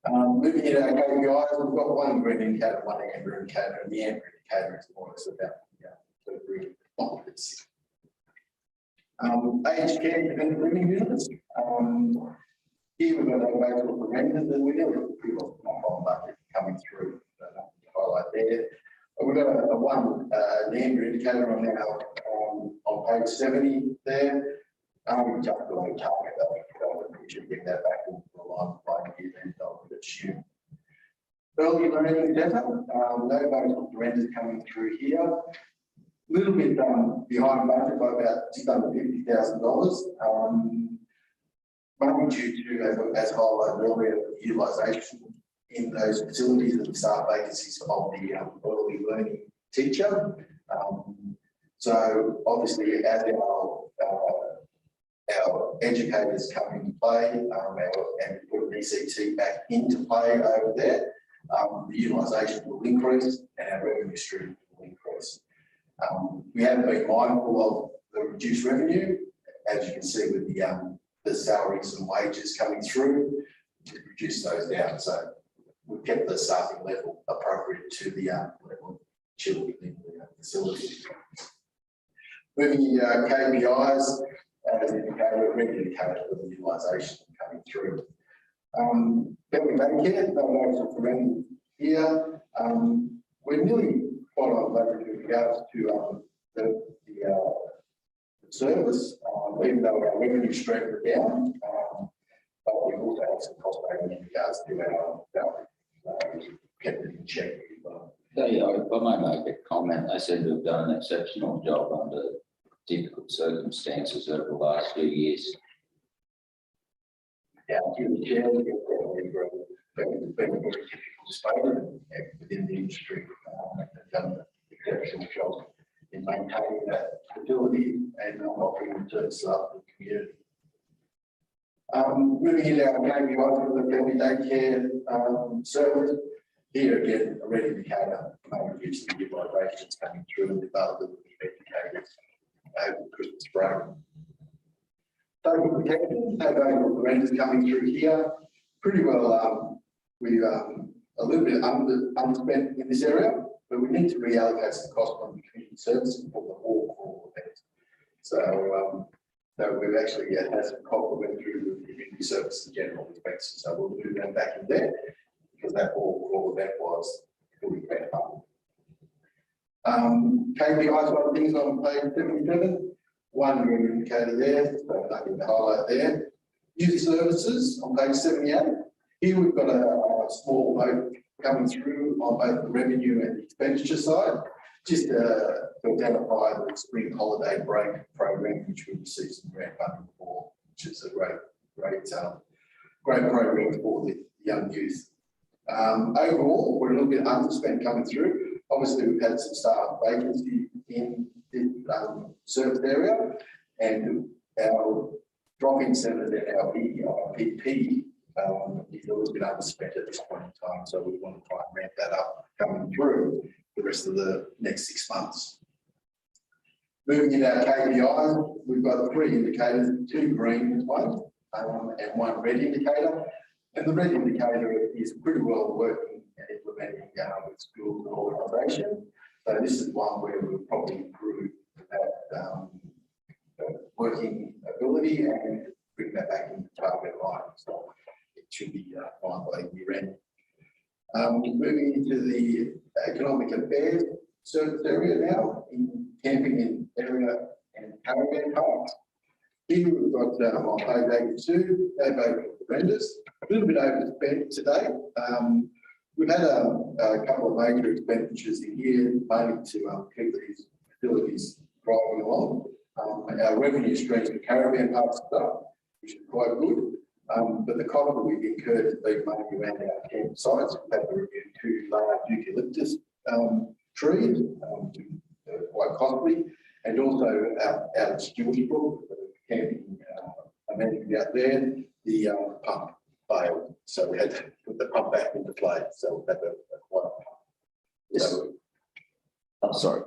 Moving into our KPIs, we've got one green indicator, one amber indicator, and the amber indicator is more or less about the green occupancy. Aged care independent living units. Here we've got a available for renters, and we're nearly pretty well on market coming through. Highlight there. We've got an amber indicator on our on page 70 there. We jumped below target though. We should get that back into the line by year end, I would assume. Early learning data, no bonus surrenders coming through here. A little bit behind budget by about just under $50,000. Mainly due to, as highlighted earlier, utilisation in those facilities and the staff vacancies of the early learning teacher. So obviously, as our educators come into play and put an ECT back into play over there, the utilisation will increase and our revenue stream will increase. We have been mindful of the reduced revenue, as you can see with the salaries and wages coming through, to reduce those down. So we've kept the staffing level appropriate to the level of children in the facility. Moving into KPIs, as indicated, revenue indicator for the utilisation coming through. Family daycare, no notice for rent here. We're nearly quite on budget with regards to the service, even though our revenue stream are down, but we've also had some cost saving in regards to our kept it in check. I might make a comment. They seem to have done an exceptional job under difficult circumstances over the last few years. Yeah, the chair, been a very difficult space within the industry. They've done an exceptional job in maintaining that stability and offering returns to the community. Moving into our KPIs for the family daycare service, here again, a red indicator may reduce the utilisations coming through and the availability of educators over the Christmas break. Social protection, no valuable renters coming through here. Pretty well, we're a little bit underspent in this area, but we need to reallocate some cost from the community services for the whole core event. So, we've actually had some cost that went through the community services and general expenses. So we'll move them back in there because that whole core event was fully paid up. KPIs, one things on page 77. One green indicator there, so nothing to highlight there. User services on page 78. Here we've got a small note coming through on both the revenue and the expenditure side. just to identify the spring holiday break program, which we received some grant funding for, which is a great program for the young youth. Overall, we're a little bit underspent coming through. Obviously, we've had some staff vacancy in the service area, and our drop-in centre and our EIPP is a little bit underspent at this point in time, so we want to try and ramp that up coming through the rest of the next 6 months. Moving into our KPIs, we've got 3 indicators, 2 green ones and 1 red indicator. And the red indicator is pretty well working and implementing with schools and organisation. So this is one where we'll probably improve that working ability and bring that back into target line. So it should be fine by year end. Moving into the economic affairs service area now, in camping area and caravan parks. Here we've got on page 82, no vote for vendors. A little bit overspent today. We've had a couple of major expenditures in here, mainly to keep these facilities driving along. Our revenue streams for caravan parks are up, which is quite good. But the cost that we've incurred has been mainly around our campsites. We've had to review 2 large eucalyptus trees, quite costly, and also out at Stewartsbrook, camping amenity out there, the pump failed. So we had to put the pump back into play. So we had to acquire a pump. Yes. So, Oh, sorry.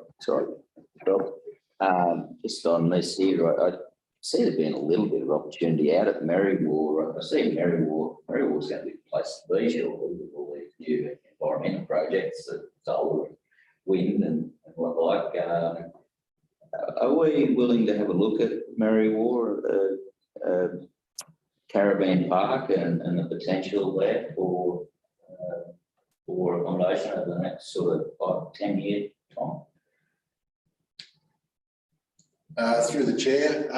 Phil. Just on this here, I see there being a little bit of opportunity out at Merriwar. I see Merriwar's going to be a place to be, surely, with all these new environmental projects, solar, wind, and what like. Are we willing to have a look at Merriwar, caravan park, and the potential there for accommodation over the next sort of 10-year time? through the chair,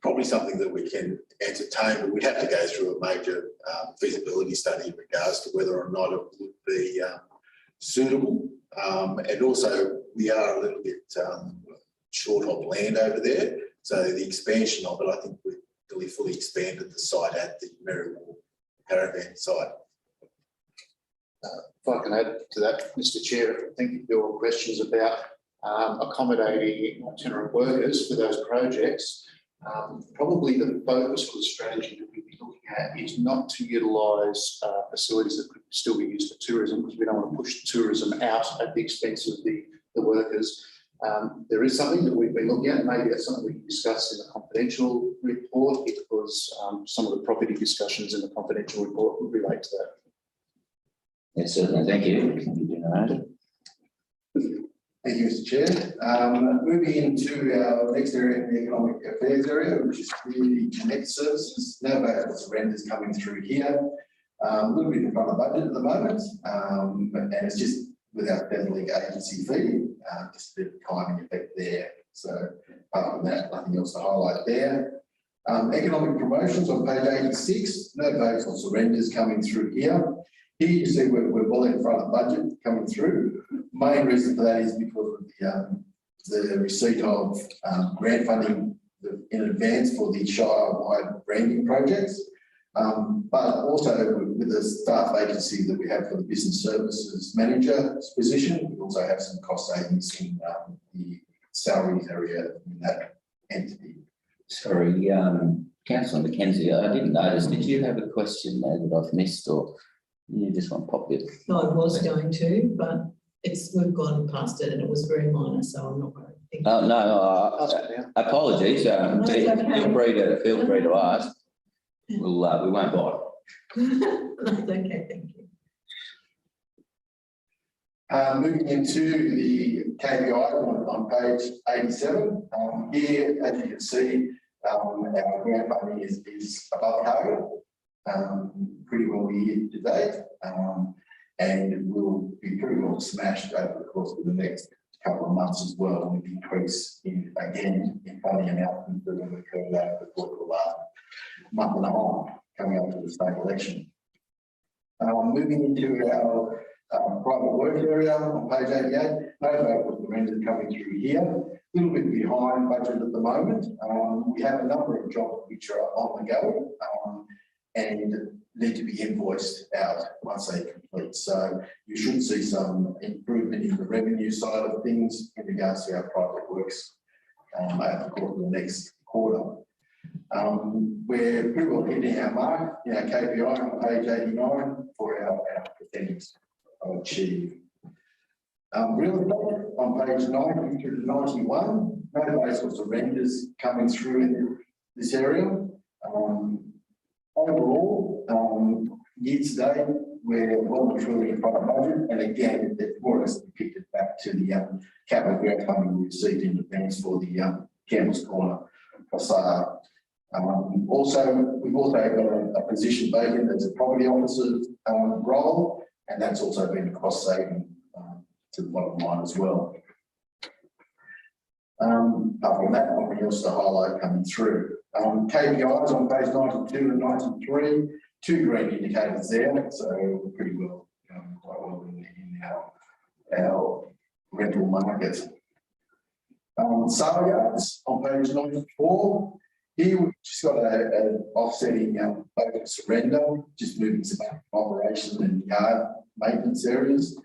probably something that we can entertain, but we'd have to go through a major feasibility study in regards to whether or not it would be suitable. And also, we are a little bit short of land over there. So the expansion of it, I think we've really fully expanded the site at the Merriwar caravan site. If I can add to that, Mr. Chair, I think your questions about accommodating itinerant workers for those projects, probably the focus for the strategy that we'd be looking at is not to utilise facilities that could still be used for tourism, because we don't want to push tourism out at the expense of the workers. There is something that we've been looking at, and maybe that's something we can discuss in the confidential report, because some of the property discussions in the confidential report would relate to that. Yes, certainly. Thank you. Thank you, Mr. Chair. Moving into our next area, the economic affairs area, which is community connect services. No various renders coming through here. A little bit in front of budget at the moment, and it's just without Centrelink agency fee, just a bit of timing effect there. So apart from that, nothing else to highlight there. Economic promotions on page 86. No votes or surrenders coming through here. Here you see we're well in front of budget coming through. Main reason for that is because of the receipt of grant funding in advance for the Shire-wide branding projects, but also with the staff vacancy that we have for the business services manager's position. We also have some cost savings in the salaries area in that entity. Sorry, Councillor Mackenzie, I didn't notice. Did you have a question there that I've missed, or you just want to pop it? No, I was going to, but we've gone past it and it was very minor, so I'm not worried. Oh, no, apologies. Feel free to ask. We won't bite. That's okay, thank you. Moving into the KPI on page 87. Here, as you can see, our grant funding is above target. Pretty well year to date, and will be pretty well smashed over the course of the next couple of months as well, with increase in funding announcements that have occurred over the course of the last month and a half coming up to the state election. Moving into our private work area on page 88. no vote with the renters coming through here, a little bit behind budget at the moment. We have a number of jobs which are on the go and need to be invoiced out once they complete. So you should see some improvement in the revenue side of things in regards to our private works over the course of the next quarter. We're pretty well hitting our mark in our KPI on page 89 for our percentage achieved. Real estate on page 90 through to 91, no base of surrenders coming through in this area. Overall, year to date, we're well and truly in front of budget, and again, it's more or less depicted back to the capital grant funding we received in advance for the Campbell's Corner facade. We've also got a position vacant as a property officer role, and that's also been a cost saving to the bottom line as well. Apart from that, nothing else to highlight coming through. KPIs on page 92 and 93, 2 green indicators there, so we're pretty well quite well in our rental market. Sale yards on page 94. Here we've just got an offsetting focus surrender, just moving some operation and yard maintenance areas.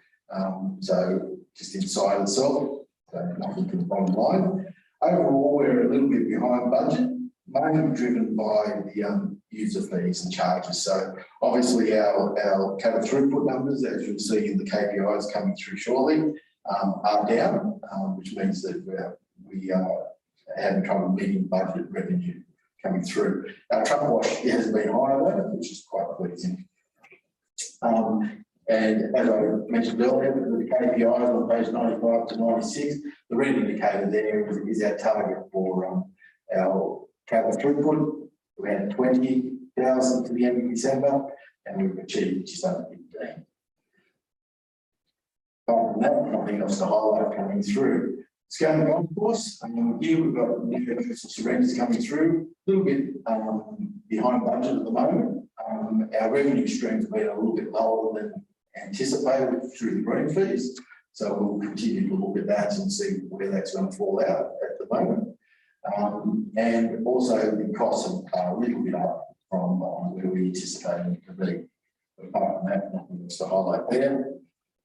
So just inside itself, so nothing to the bottom line. Overall, we're a little bit behind budget, mainly driven by the user fees and charges. So obviously our cattle throughput numbers, as you'll see in the KPIs coming through shortly, are down, which means that we are having trouble meeting budget revenue coming through. Our truck wash has been higher though, which is quite pleasing. And as I mentioned earlier, the KPIs on page 95 to 96, the red indicator there is our target for our cattle throughput. We had 20,000 to the end of December, and we've achieved just under 15. Apart from that, nothing else to highlight coming through. Scale golf course, here we've got new surrenders coming through, a little bit behind budget at the moment. Our revenue streams have been a little bit lower than anticipated through the green fees, so we'll continue to look at that and see where that's going to fall out at the moment. And also the costs are a little bit up from where we anticipated it to be. Apart from that, nothing else to highlight there.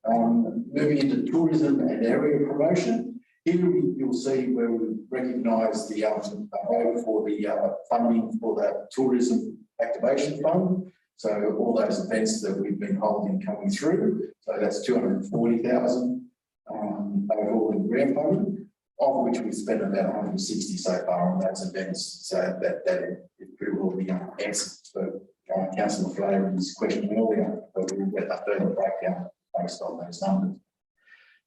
Moving into tourism and area promotion. Here you'll see where we recognise the vote for the funding for the tourism activation fund. So all those events that we've been holding coming through. So that's 240,000 overall in grant funding, of which we've spent about 160 so far on those events. So that is pretty well the answer for Councillor Flaherty's question earlier, but we'll get a further breakdown based on those numbers.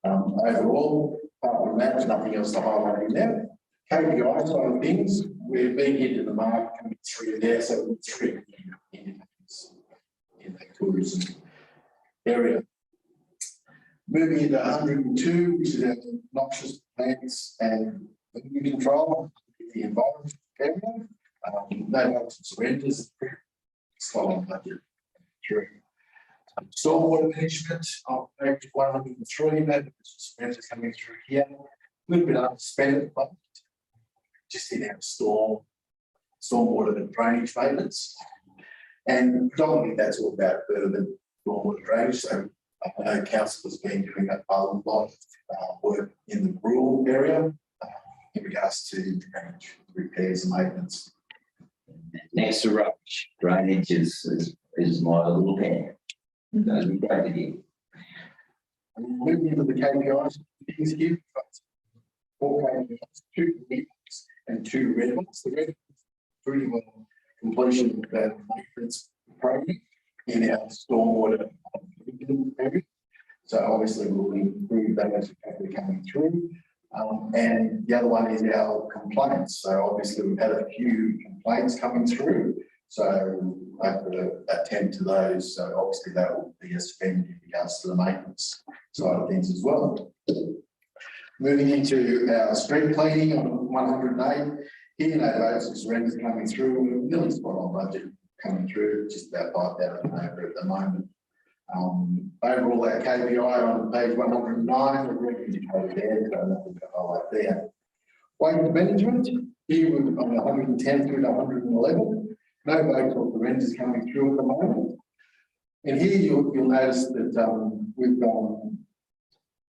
Overall, apart from that, there's nothing else to highlight in there. KPI side of things, we've been into the market coming through there, so we're 3 indicators in the tourism area. Moving into 102, which is our noxious plants and pollution control, the environment area. No noxious surrenders, spot on budget. True. Stormwater management on page 103, no surrenders coming through here. A little bit underspent, but just in our stormwater and drainage maintenance. And predominantly that's all about urban stormwater drainage. So I know council has been doing a lot of work in the rural area in regards to drainage repairs and maintenance. Next to rubbish, drainage is my little pen. That'd be great to hear. Moving into the KPIs, things here, 4 KPIs, 2 green and 2 red ones. The red is pretty well completion of that maintenance program in our stormwater area. So obviously we'll improve that as we're coming through. And the other one is our complaints. So obviously we've had a few complaints coming through. So we'll have to attend to those. So obviously that will be a spend in regards to the maintenance side of things as well. Moving into our street cleaning on 108. Here, those surrenders coming through. We're nearly spot on budget coming through, just about 5,000 over at the moment. Overall, our KPI on page 109, the revenue indicator there, so nothing to highlight there. Waste management, here we're on 110 through to 111. No votes or surrenders coming through at the moment. And here you'll notice that we've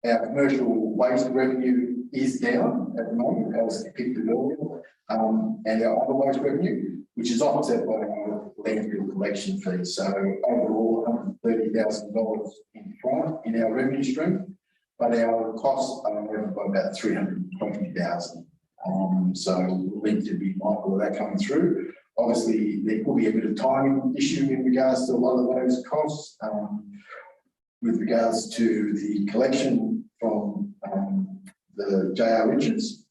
our commercial waste revenue is down at the moment, as depicted earlier, and our other waste revenue, which is offset by our landfill collection fees. So overall, $130,000 in our revenue stream, but our costs are over by about $320,000. So we'll need to be mindful of that coming through. Obviously, there could be a bit of timing issue in regards to a lot of those costs, with regards to the collection from the J.R. Richards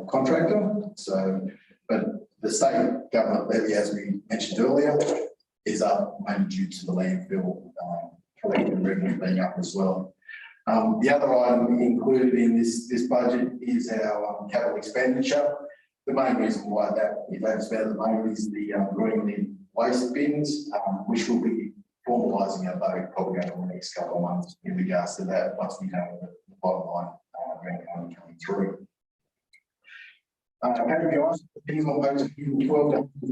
contractor. So, but the state government levy, as we mentioned earlier, is up mainly due to the landfill collecting revenue being up as well. The other item included in this budget is our capital expenditure. The main reason why that is expanded at the moment is the green waste bins, which will be formalising our budget probably over the next couple of months in regards to that, once we know the bottom line grant money coming through. KPIs, things on page 112 to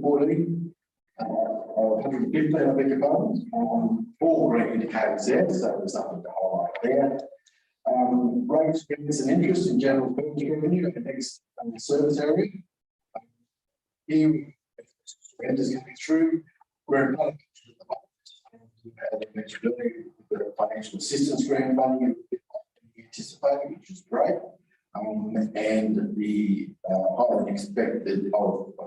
114, 115, I beg your pardon. All green indicators there, so there's nothing to highlight there. Rates, payments and interest in general purpose revenue and next service area. Here, surrenders coming through. We're in part as mentioned earlier, the financial assistance grant funding anticipated, which is great. And the higher than expected, I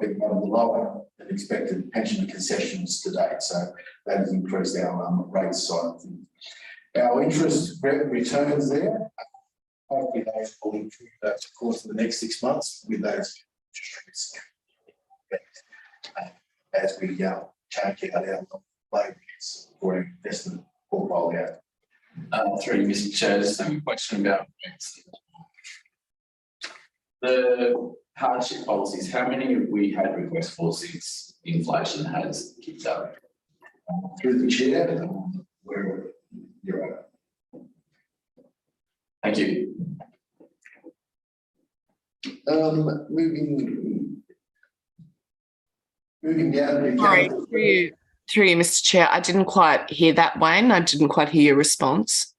think one of the lower than expected pension concessions to date. So that has increased our rates side of things. Our interest returns there. Hopefully those will improve over the course of the next 6 months with those interest rates as we change out our loans for investment portfolio. Through Mr. Chair, just a question about the hardship policies. How many have we had requests for since inflation has kicked up? Through the chair, we're zero. Thank you. Moving down to Sorry, through you, Mr. Chair. I didn't quite hear that, Wayne. I didn't quite hear your response.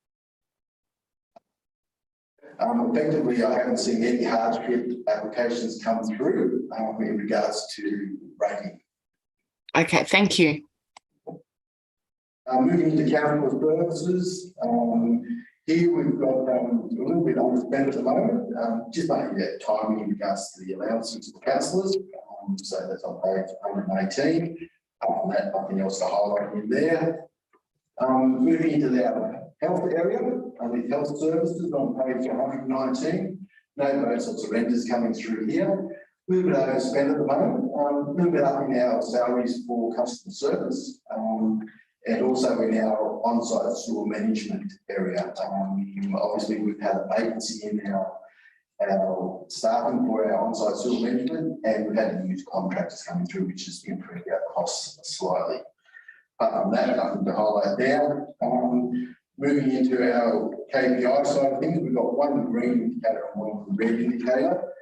Effectively, I haven't seen any hardship applications come through in regards to rating. Okay, thank you. Moving into council services, here we've got a little bit underspent at the moment, just mainly that timing in regards to the allowances for councillors. So that's on page 118. That nothing else to highlight in there. Moving into our health area, with health services on page 119. No votes or surrenders coming through here. A little bit overspent at the moment. A little bit up in our salaries for customer service. And also in our on-site sewer management area. Obviously, we've had a vacancy in our staffing for our on-site sewer management, and we've had to use contractors coming through, which has improved our costs slightly. Apart from that, nothing to highlight there. Moving into our KPI side of things, we've got one green indicator and one red indicator.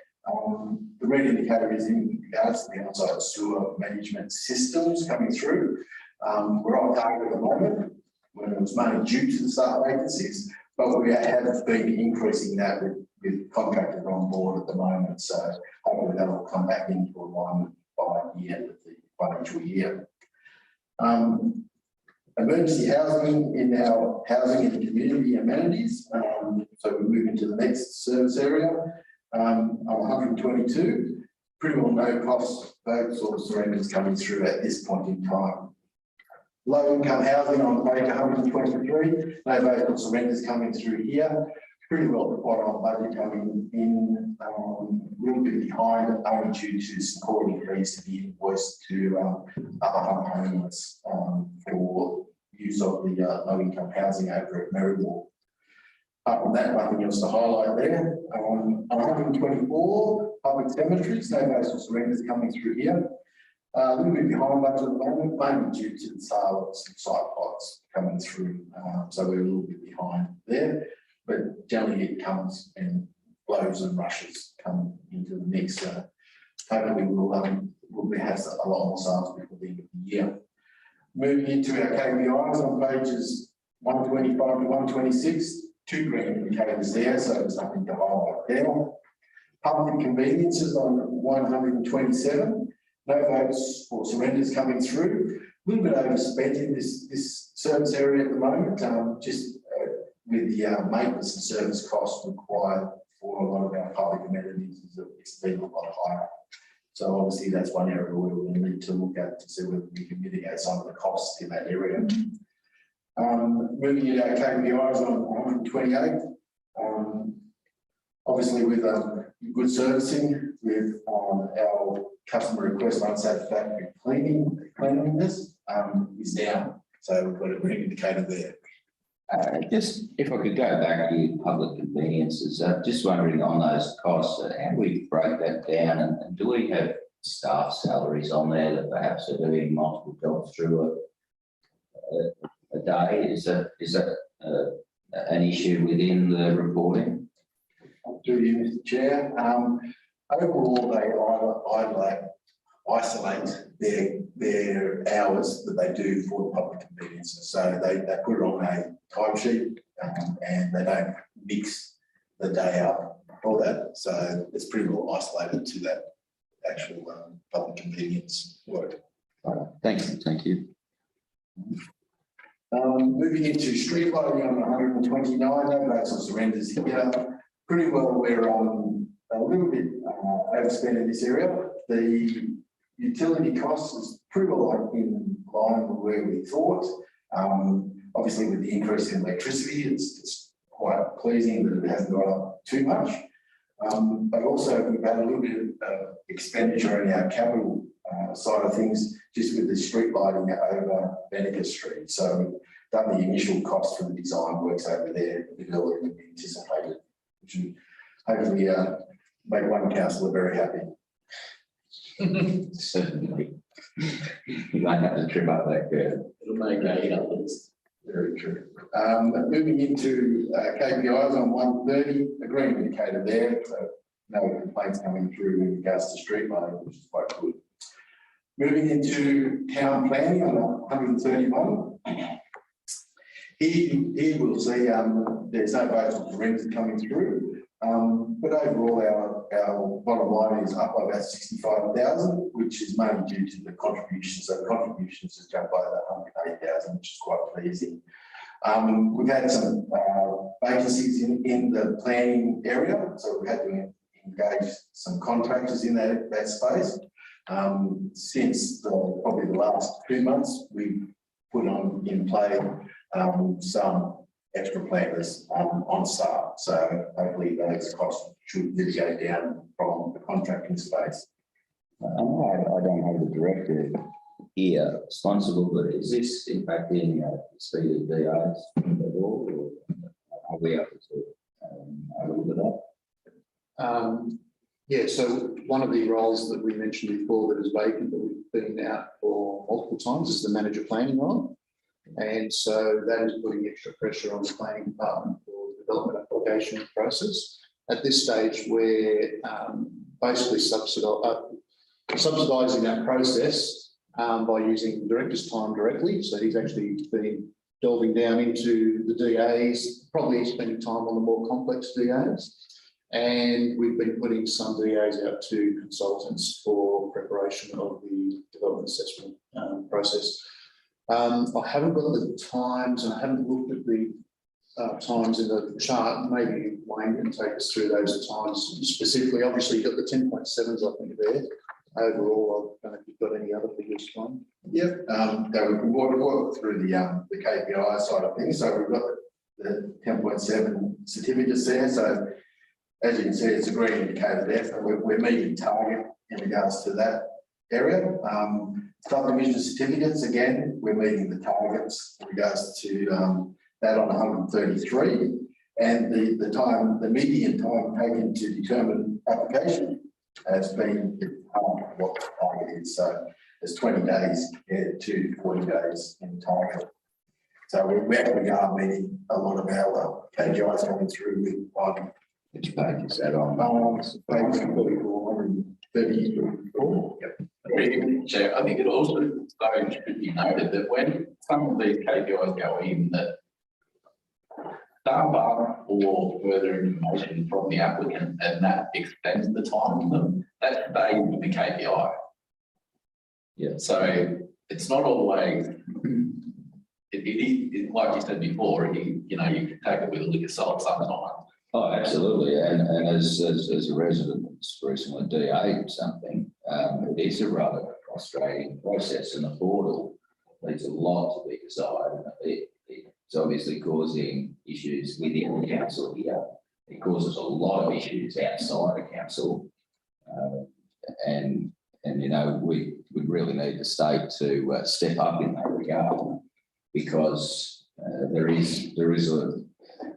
The red indicator is in regards to the on-site sewer management systems coming through. We're on target at the moment, when it was mainly due to the staff vacancies, but we have been increasing that with contractors on board at the moment. So hopefully that will come back into alignment by the end of the financial year. Emergency housing in our housing and community amenities. So we move into the next service area. On 122, pretty well no cost votes or surrenders coming through at this point in time. Low income housing on page 123, no votes or surrenders coming through here. Pretty well spot on budget coming in, a little bit behind only due to supporting fees to be invoiced to other homeowners for use of the low income housing over at Maryborough. Apart from that, nothing else to highlight there. On 124, public cemeteries, no votes or surrenders coming through here. A little bit behind budget at the moment, mainly due to the sale of some site plots coming through. So we're a little bit behind there, but generally it comes in flows and rushes come into the mix. Hopefully we'll have a lot more sales before the end of the year. Moving into our KPIs on pages 125 to 126, 2 green indicators there, so there's nothing to highlight there. Public conveniences on 127, no votes or surrenders coming through. A little bit overspent in this service area at the moment, with the maintenance and service costs required for a lot of our public amenities, it's been a lot higher. So obviously that's one area where we'll need to look at to see whether we can mitigate some of the costs in that area. Moving into our KPIs on 128, obviously with good servicing, with our customer request unsatisfactory cleanliness is down. So we've got a green indicator there. Just if I could go back to public conveniences, just wondering on those costs, how do we break that down, and do we have staff salaries on there that perhaps are doing multiple jobs through a day? Is that an issue within the reporting? Through you, Mr. Chair. Overall, they isolate their hours that they do for the public conveniences. So they put it on a timesheet and they don't mix the day up for that. So it's pretty well isolated to that actual public convenience work. Thank you. Moving into street lighting on 129, no votes or surrenders here. Pretty well we're on a little bit overspent in this area. The utility costs is pretty well in line with where we thought. Obviously with the increase in electricity, it's quite pleasing that it hasn't gone up too much. But also we've had a little bit of expenditure in our capital side of things, just with the street lighting over Veneker Street. So we've done the initial cost for the design works over there a bit earlier than we anticipated, which will hopefully make one councillor very happy. Certainly. You might have to trim up that curve. It'll make others. Very true. Moving into KPIs on 130, a green indicator there, so no complaints coming through in regards to street lighting, which is quite good. Moving into town planning on 131. Here we'll see there's no votes or surrenders coming through, but overall our bottom line is up by about 65,000, which is mainly due to the contributions. So the contributions has jumped by about 180,000, which is quite pleasing. We've had some vacancies in the planning area, so we've had to engage some contractors in that space. Since probably the last 2 months, we've put in play some extra planners on staff. So hopefully those costs should mitigate down from the contracting space. I don't have the director here responsible, but is this impacting the speed of DAs at all, or are we able to have a look at that? Yeah, so one of the roles that we mentioned before that is vacant, that we've been out for multiple times, is the manager planning role. And so that is putting extra pressure on the planning department for the development application process. At this stage, we're basically subsidising that process by using the director's time directly. So he's actually been delving down into the DAs, probably spending time on the more complex DAs. And we've been putting some DAs out to consultants for preparation of the development assessment process. I haven't got the times, and I haven't looked at the times in the chart. Maybe Wayne can take us through those times specifically. Obviously, you've got the 10.7s, I think, there. Overall, I don't know if you've got any other figures, Wayne. Yep, we'll work through the KPI side of things. So we've got the 10.7 certificates there. So as you can see, it's a green indicator there. So we're meeting target in regards to that area. Subdivision certificates, again, we're meeting the targets in regards to that on 133. And the median time taken to determine application has been what the target is. So there's 20 days compared to 40 days in target. So we actually are meeting a lot of our KPIs coming through with Which page is that on? page 44 and 34. Yep. Chair, I think it also should be noted that when some of these KPIs go in, that staff ask for further information from the applicant and that extends the time to them, that stays with the KPI. Yeah. So it's not always, like you said before, you can take it with a lick of salt sometimes. Oh, absolutely, and as a resident that's recently DA'd something, it is a rather frustrating process, and the portal needs a lot to be decided. It's obviously causing issues within the council here. It causes a lot of issues outside the council, and we really need the state to step up in that regard, because there is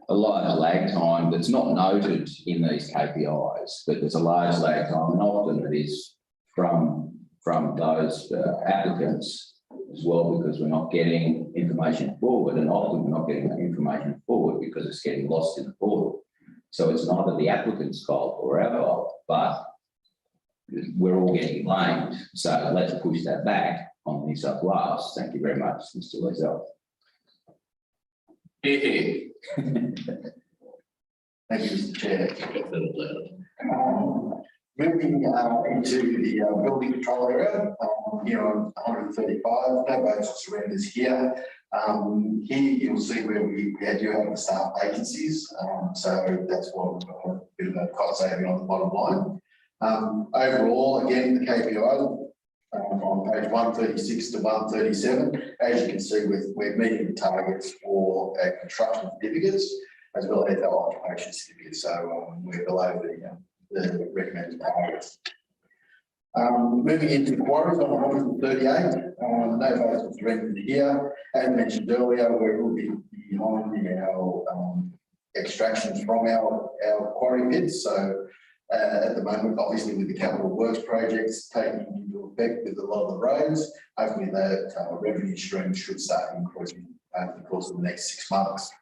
a large lag time that's not noted in these KPIs, but there's a large lag time, and often it is from those applicants as well, because we're not getting information forward, and often we're not getting that information forward because it's getting lost in the portal. So it's neither the applicant's fault or our fault, but we're all getting blamed. So let's push that back on New South Wales. Thank you very much, Mr. Lezell. Thank you, Mr. Chair. Moving into the building control area, here on 135, no votes or surrenders here. Here you'll see where we do have the staff vacancies, so that's what we've got a bit of a cost saving on the bottom line. Overall, again, the KPI on page 136 to 137, as you can see, we're meeting the targets for our construction certificates as well as our occupation certificates, so we're below the recommended targets. Moving into quarries on 138, no votes or surrenders here. As mentioned earlier, we will be behind our extractions from our quarry pits. So at the moment, obviously with the capital works projects taking into effect with a lot of the roads, hopefully that revenue stream should start increasing over the course of the next 6 months.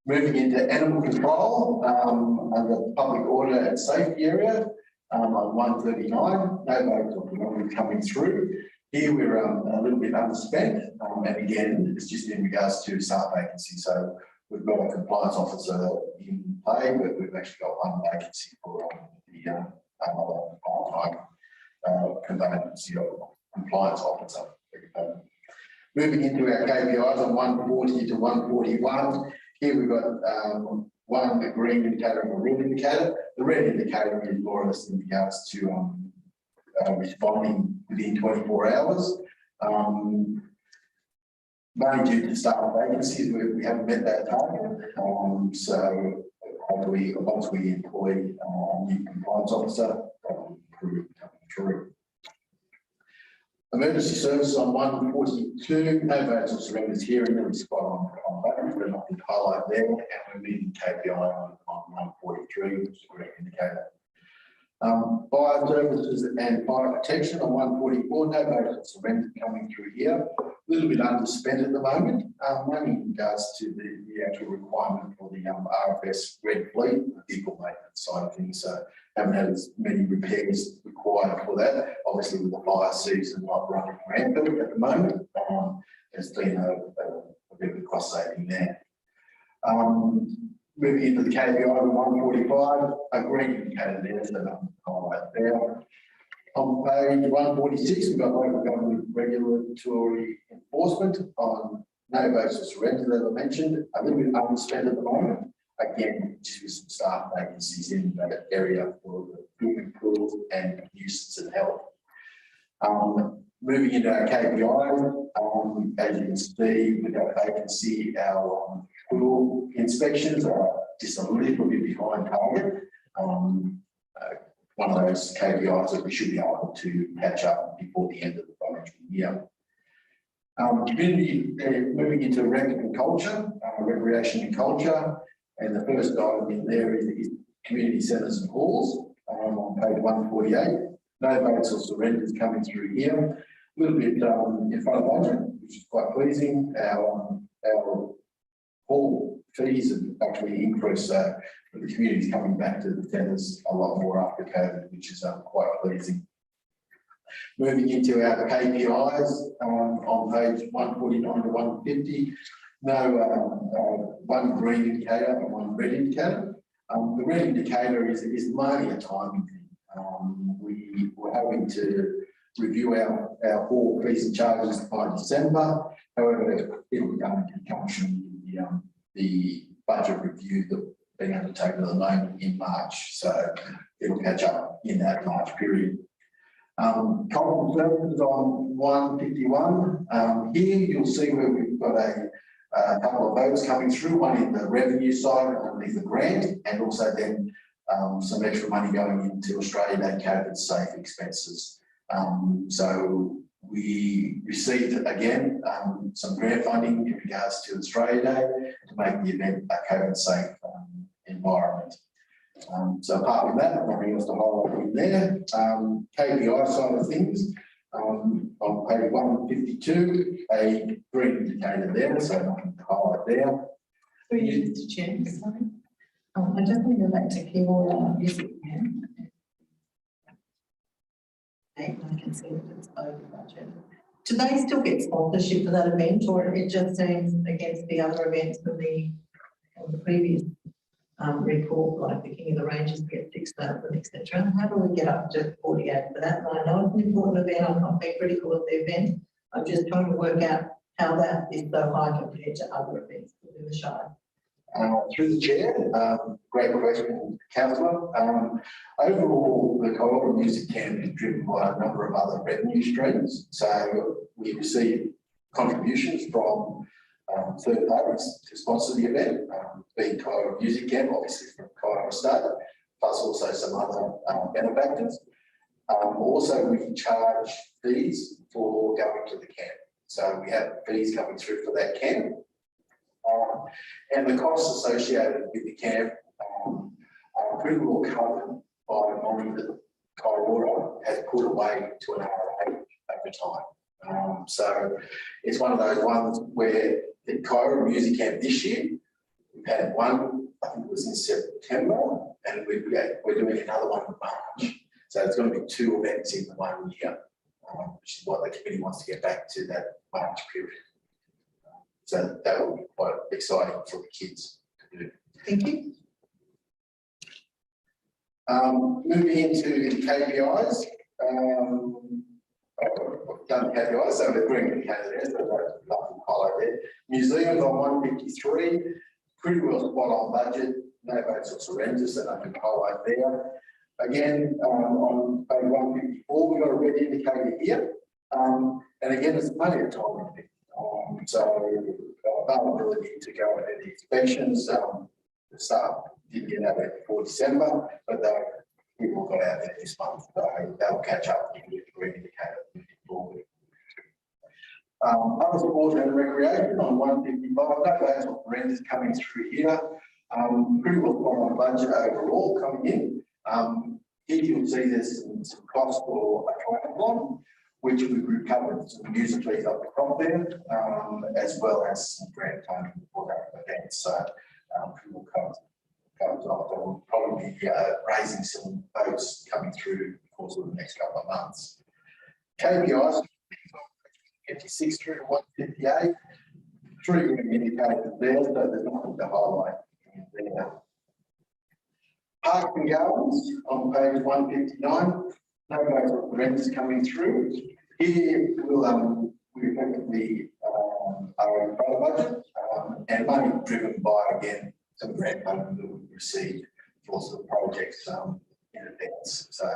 Moving into animal control, under public order and safety area, on 139, no votes or coming through. Here we're a little bit underspent, and again, it's just in regards to staff vacancy. So we've got a compliance officer in play, but we've actually got one vacancy for the compliance officer. Moving into our KPIs on 140 to 141. Here we've got one green indicator and a red indicator. The red indicator is more or less in regards to responding within 24 hours. Mainly due to staff vacancies, we haven't met that target. So hopefully, once we employ a new compliance officer, improve coming through. Emergency services on 142, no votes or surrenders here, and really spot on that, but not to highlight there. And we're meeting KPI on 143, which is a great indicator. Fire services and fire protection on 144, no votes or surrenders coming through here. A little bit underspent at the moment, mainly in regards to the actual requirement for the RFS red fleet, the vehicle maintenance side of things. So haven't had as many repairs required for that. Obviously, with the fire season not running rampant at the moment, there's been a bit of a cost saving there. Moving into the KPI of 145, a green indicator there, so right there. On page 146, we've got local government regulatory enforcement on no votes or surrenders, as I mentioned, a little bit underspent at the moment. Again, just with some staff vacancies in that area for the swimming pool and nuisance and health. Moving into our KPIs, as you can see, with our vacancy, our pool inspections are just a little bit behind target. One of those KPIs that we should be able to catch up before the end of the financial year. Community, moving into rec and culture, recreation and culture, and the first item in there is community centres and halls on page 148. No votes or surrenders coming through here. little bit in front of budget, which is quite pleasing. Our hall fees have actually increased, so the community's coming back to the tenders a lot more after COVID, which is quite pleasing. Moving into our KPIs on page 149 to 150, one green indicator and one red indicator. The red indicator is mainly a timing thing. We were hoping to review our hall fees and charges by December. However, it'll be done in conjunction with the budget review that being undertaken at the moment in March. So it'll catch up in that March period. Common services on 151. Here you'll see where we've got a couple of votes coming through, one in the revenue side underneath the grant, and also then some extra money going into Australia Day COVID safe expenses. So we received again some grant funding in regards to Australia Day to make the event a COVID safe environment. So apart from that, nothing else to highlight in there. KPI side of things, on page 152, a green indicator there, so nothing to highlight there. Through you, Mr. Chair, sorry. I just want to go back to Kiora Music Camp. I can see that it's over budget. Do they still get sponsorship for that event, or it just seems against the other events from the previous report, like the King of the Ranges get 6,000, etc. How do we get up to 48 for that? And I know it's an important event. I'm not being critical of the event. I'm just trying to work out how that is so high compared to other events within the Shire. Through the chair, great question, Councillor. Overall, the Kiora Music Camp is driven by a number of other revenue streams. So we receive contributions from third parties to sponsor the event, being Kiora Music Camp, obviously from Kiora State, plus also some other benefactors. Also, we charge fees for going to the camp. So we have fees coming through for that camp. And the costs associated with the camp are pretty well covered by money that Kiora has put away to an RA over time. So it's one of those ones where the Kiora Music Camp this year, we've had one, I think it was in September, and we're doing another one in March. So it's going to be 2 events in 1 year, which is what the committee wants to get back to, that March period. So that will be quite exciting for the kids to do. Thank you. Moving into the KPIs. I've done KPIs, so the green indicator there, so that's nothing to highlight there. New Zealand on 153, pretty well spot on budget, no votes or surrenders, so nothing to highlight there. Again, on page 154, we've got a red indicator here. And again, it's plenty of time. So availability to go into the inspections, the staff didn't get out there before December, but we've all got out there this month, so they'll catch up with the green indicator moving forward. Other sport and recreation on 155, no votes or surrenders coming through here. Pretty well on budget overall coming in. Here you'll see there's some cost for a triathlon, which we've recovered some user fees up the top there, as well as some grant funding for that event. So pretty well comes off. We'll probably be raising some votes coming through the course of the next couple of months. KPIs 56 through to 158. 3 green indicators there, so there's nothing to highlight there. Parks and gardens on page 159. No votes or surrenders coming through. Here we effectively are in front of budget and money driven by, again, some grant funding that we've received for some projects in advance. So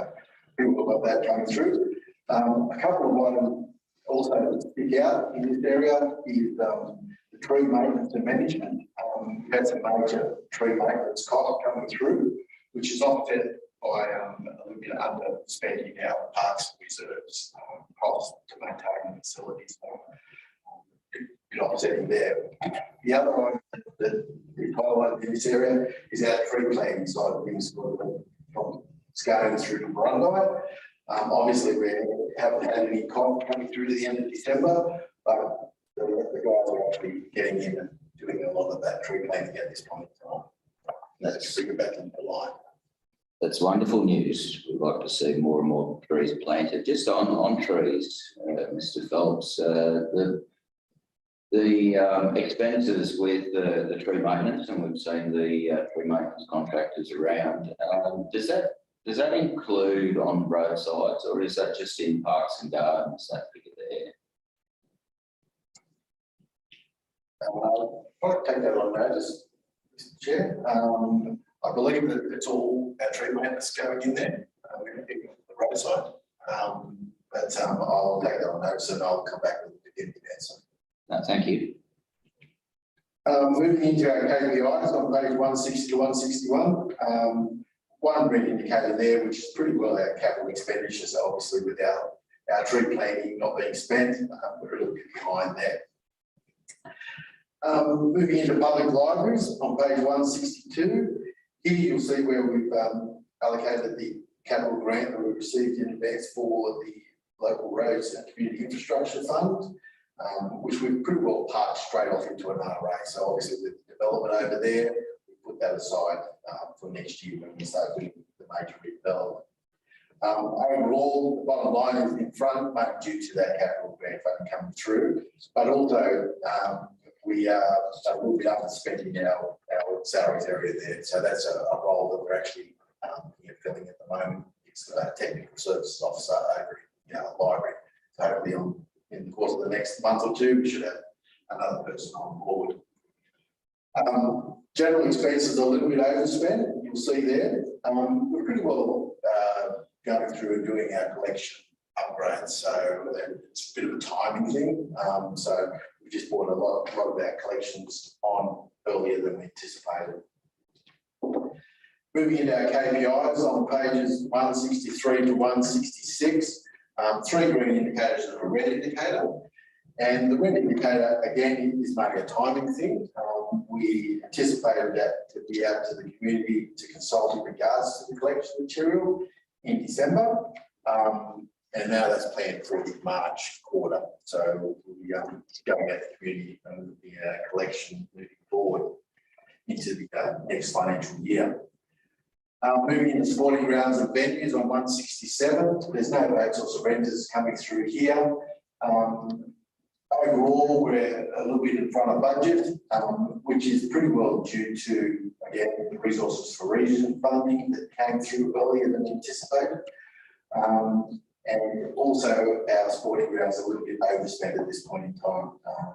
people have got that coming through. A couple of items also to stick out in this area is the tree maintenance and management. We've had some major tree maintenance costs coming through, which is offset by a little bit of underspending our parks and reserves costs to maintain the facilities. Bit offsetting there. The other one that we highlight in this area is our tree planting side of things from Scone through to Barundai. Obviously, we're haven't had any cost coming through to the end of December, but the guys are actually getting in and doing a lot of that tree planting at this point in time. That's bring it back into line. That's wonderful news. We'd like to see more and more trees planted. Just on trees, Mr. Phelps, the expenses with the tree maintenance, and we've seen the tree maintenance contractors around. Does that include on roadsides, or is that just in parks and gardens, that figure there? I'll take that on notice, Mr. Chair. I believe that it's all our tree maintenance going in there, the roadside. But I'll take that on notice and I'll come back with a definitive answer. No, thank you. Moving into our KPIs on page 160 to 161. One red indicator there, which is pretty well our capital expenditure. So obviously with our tree planting not being spent, we're a little bit behind there. Moving into public libraries on page 162. Here you'll see where we've allocated the capital grant that we received in advance for the local roads and community infrastructure fund, which we've pretty well parked straight off into an RA. So obviously with the development over there, we put that aside for next year when we start doing the major redevelopment. Overall, the bottom line is in front, but due to that capital grant fund coming through, but also we will be underspending our salaries area there. So that's a role that we're actually filling at the moment. It's a technical services officer over in our library. So hopefully in the course of the next month or two, we should have another person on board. General expenses are a little bit overspent, you'll see there. We're pretty well going through and doing our collection upgrades. So it's a bit of a timing thing. So we just brought a lot of our collections on earlier than we anticipated. Moving into our KPIs on pages 163 to 166, three green indicators and a red indicator. And the red indicator, again, is mainly a timing thing. We anticipated that to be out to the community to consult in regards to the collection material in December. And now that's planned for the March quarter. So we'll be going at the community and looking at our collection moving forward into the next financial year. Moving into sporting grounds and venues on 167, there's no votes or surrenders coming through here. Overall, we're a little bit in front of budget, which is pretty well due to, again, the resources for region funding that came through earlier than anticipated. And also our sporting grounds are a little bit overspent at this point in time.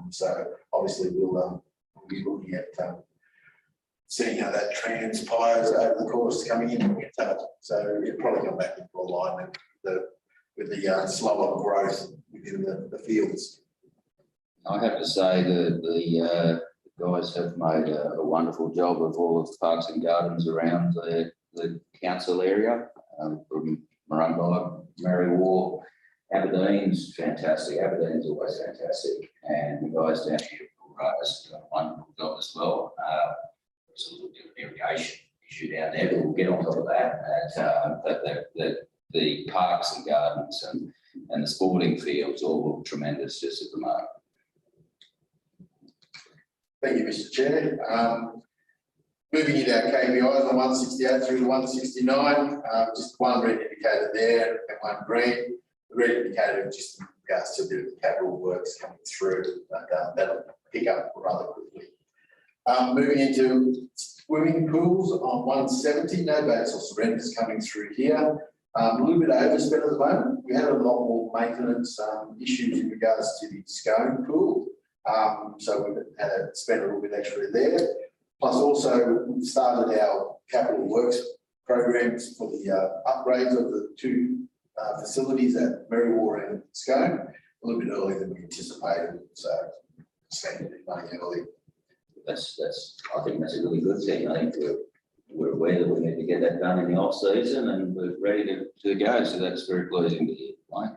So obviously we'll be looking at seeing how that transpires over the course coming in. So it'll probably come back into alignment with the slower growth within the fields. I have to say that the guys have made a wonderful job of all of the parks and gardens around the council area, from Murrumbidgee, Mary War, Aberdeen's fantastic. Aberdeen's always fantastic, and the guys down here have done a wonderful job as well. There's a little bit of irrigation issue down there, but we'll get on top of that. The parks and gardens and the sporting fields all look tremendous just at the moment. Thank you, Mr. Chair. Moving into our KPIs on 168 through to 169, just one red indicator there and one green. The red indicator just in regards to the capital works coming through, but that'll pick up rather quickly. Moving into swimming pools on 170, no votes or surrenders coming through here. A little bit overspent at the moment. We had a lot more maintenance issues in regards to the Scone pool. So we've had to spend a little bit extra there. Plus also we've started our capital works programs for the upgrades of the two facilities at Mary War and Scone a little bit earlier than we anticipated. So spending money early. I think that's a really good thing. I think we're aware that we need to get that done in the off season, and we're ready to go. So that's very pleasing to hear. Right?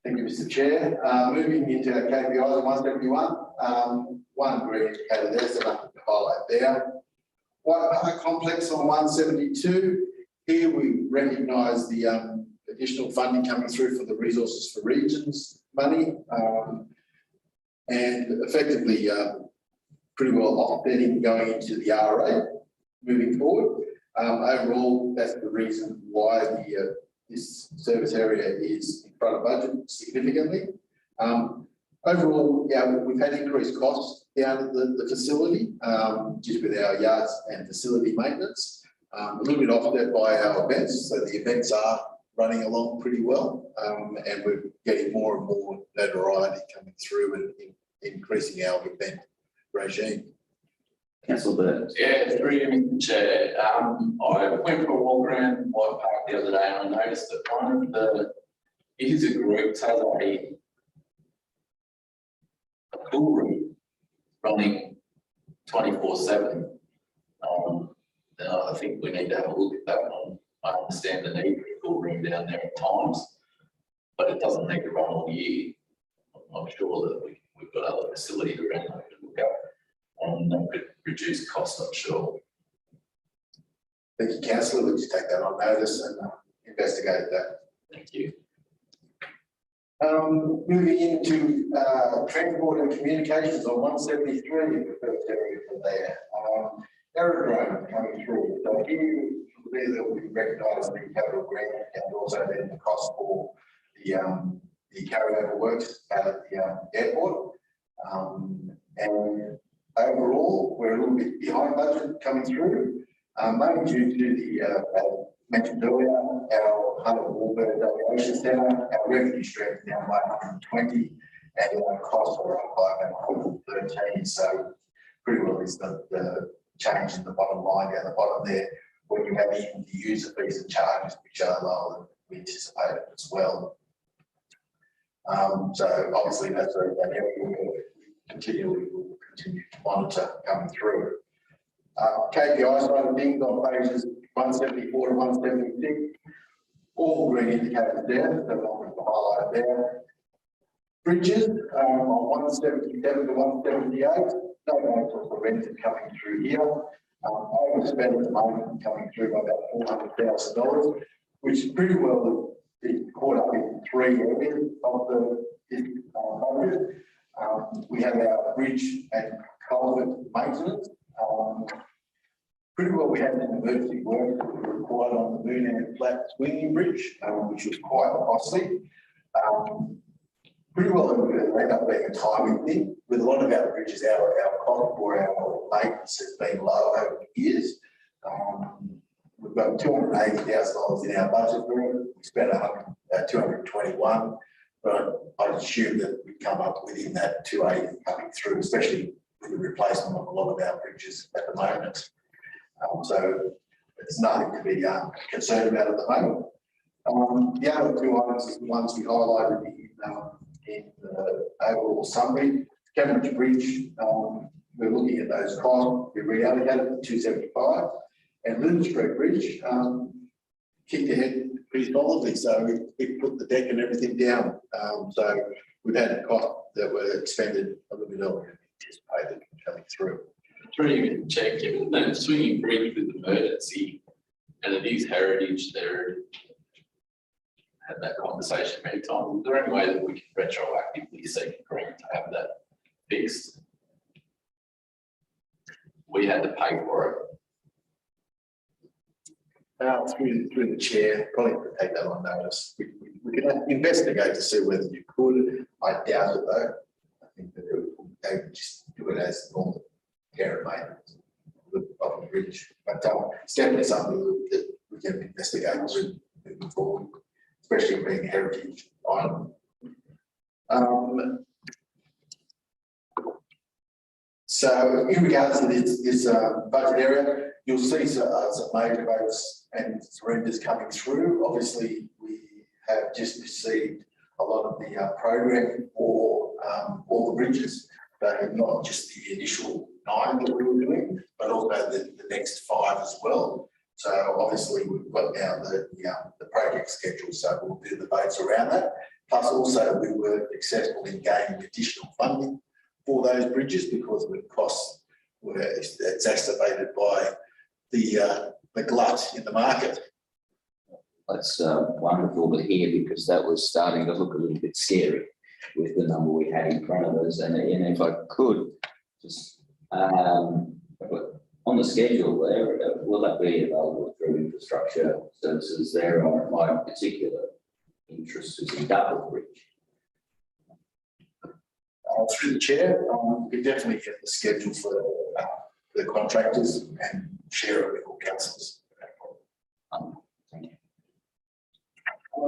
Thank you, Mr. Chair. Moving into our KPIs on 171, one green indicator there, so nothing to highlight there. White Park Complex on 172. Here we recognise the additional funding coming through for the Resources for Regions money, and effectively pretty well offsetting going into the RA moving forward. Overall, that's the reason why this service area is in front of budget significantly. Overall, yeah, we've had increased costs down at the facility, just with our yards and facility maintenance. A little bit offset by our events, so the events are running along pretty well, and we're getting more and more notoriety coming through and increasing our event regime. Councillor Burt. Yeah, through you, Mr. Chair. I went for a walk around White Park the other day and I noticed that one of the user groups has a pool room running 24/7. I think we need to have a look at that one. I understand the need for a pool room down there at times, but it doesn't need to run all year. I'm sure that we've got other facilities around that to look at and that could reduce costs, I'm sure. Thank you, councillor. We'll just take that on notice and investigate that. Thank you. Moving into transport and communications on 173, the first area from there. Aerodrome coming through. So here we recognise the capital grant and also then the cost for the carryover works out at the airport. And overall, we're a little bit behind budget coming through, mainly due to the mentioned earlier, our Hunter Wallbird Aviation Centre, our revenue stream is down by 120 and our costs are up by about 113. So pretty well is the change in the bottom line down the bottom there, when you have even the user fees and charges, which are lower than we anticipated as well. So obviously that's an area we will continue to monitor coming through. KPI side of things on pages 174 to 176, all green indicators there, so I'm going to highlight there. Bridges on 177 to 178, no notice for rented coming through here. Overspend at the moment coming through by about $400,000, which is pretty well caught up in three areas of the budget. We have our bridge and culvert maintenance. Pretty well we had an emergency work that were required on the Moon and Flat swinging bridge, which was quite costly. Pretty well it ended up being a timing thing. With a lot of our bridges, our cost for our maintenance has been low over the years. We've got $280,000 in our budget for it. We spent 221, but I assume that we come up within that 280 coming through, especially with the replacement of a lot of our bridges at the moment. So it's nothing to be concerned about at the moment. The other two items is the ones we highlighted in the overall summary. Cambridge Bridge, we're looking at those costs. We reallocated to 275, and Little Street Bridge kicked ahead pretty solidly. So we put the deck and everything down. So we've had costs that were expended a little bit earlier than anticipated coming through. Through you, check, given that swinging bridge with emergency and it is heritage, there had that conversation many times. Is there any way that we can retroactively seek a grant to have that fixed? We had to pay for it. Through the chair, probably to take that on notice. We can investigate to see whether you could. I doubt it though. I think that they would just do it as normal care and maintenance of the bridge. But it's definitely something that we can investigate moving forward, especially being a heritage item. So in regards to this budget area, you'll see some major votes and surrenders coming through. Obviously, we have just received a lot of the programming for all the bridges, but not just the initial 9 that we were doing, but also the next 5 as well. So obviously we've got now the project schedule, so we'll do the votes around that. Plus also we were successful in gaining additional funding for those bridges because the costs were exacerbated by the glut in the market. that's wonderful to hear, because that was starting to look a little bit scary with the number we had in front of us. And if I could just, on the schedule there, will that be available through infrastructure services there, or my particular interest is in Double Bridge? Through the chair, we definitely get the schedule for the contractors and share it with all councillors. Thank you.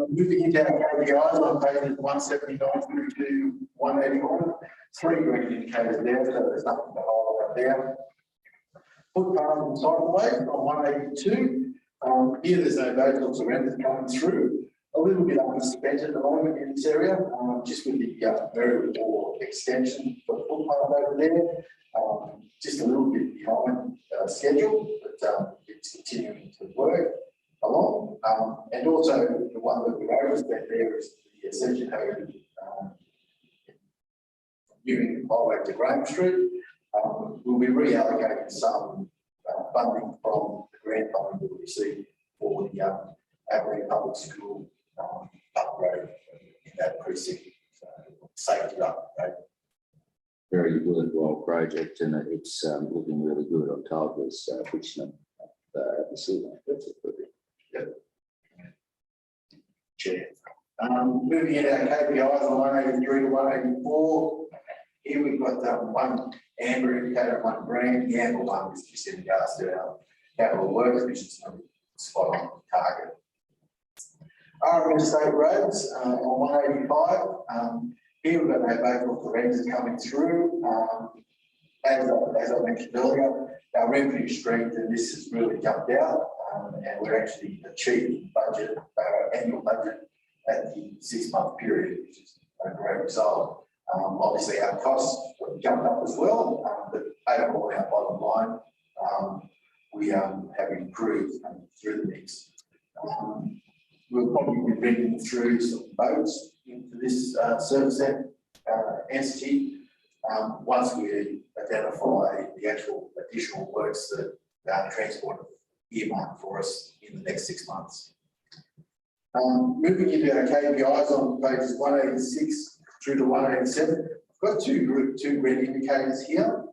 Moving into our KPIs on pages 179 through to 181, 3 green indicators there, so there's nothing to highlight there. Footpath and cycleways on 182. Here there's no vacancies or renters coming through. A little bit underspent at the moment in this area, just with the very poor extension for the footpath over there. Just a little bit behind schedule, but it's continuing to work along. And also the one that we've overspent there is the Ascension Road Newing Highway to Graham Street. We'll be reallocating some funding from the grant funding that we received for the Aberdeen Public School upgrade in that precinct, so safety upgrade. Very worthwhile project, and it's looking really good. I'm told there's Richmond the ceiling. That's a good. Yep. Chair. Moving into our KPIs on 183 to 184. Here we've got one amber indicator and one green. The amber one is just in regards to our capital works, which is spot on target. RMS State Roads on 185. Here we've got no vehicles for renters coming through. As I mentioned earlier, our revenue stream to this has really jumped out, and we're actually achieving budget, annual budget at the 6-month period, which is a great result. Obviously, our costs have jumped up as well, but overall, our bottom line, we have improved through the mix. We'll probably be bringing through some boats into this service entity once we identify the actual additional works that Transport earmarked for us in the next 6 months. Moving into our KPIs on pages 186 through to 187, I've got two red indicators here.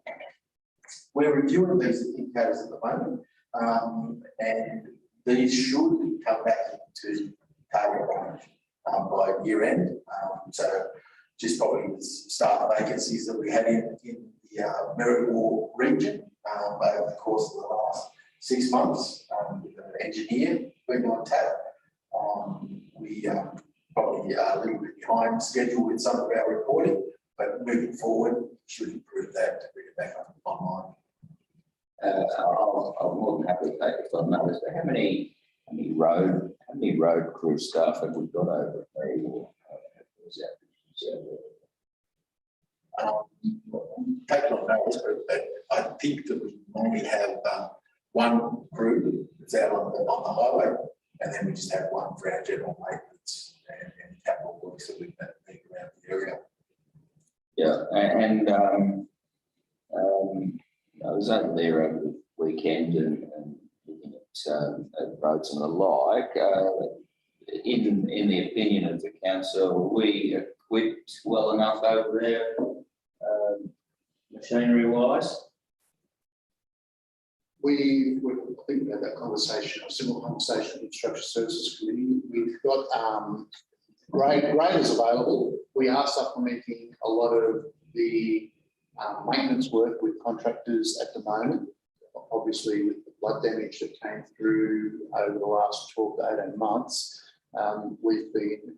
We're reviewing these indicators at the moment, and these should come back into target range by year end. So just probably the staff vacancies that we had in the Merritt region over the course of the last 6 months, with an engineer working on tap. We probably are a little bit behind schedule with some of our reporting, but moving forward should improve that to bring it back up online. I'm more than happy to take it on notice. How many road crew staff have we got over there? Take on notice, but I think that we only have one crew that's out on the highway, and then we just have one for our general maintenance and capital works that we've been around the area. Yeah, and I was over there over the weekend and looking at roads and the like. In the opinion of the council, are we equipped well enough over there, machinery wise? I think we had that conversation, a similar conversation with the Infrastructure Services Committee. We've got graders available. We are supplementing a lot of the maintenance work with contractors at the moment. Obviously, with the flood damage that came through over the last 12 to 18 months, we've been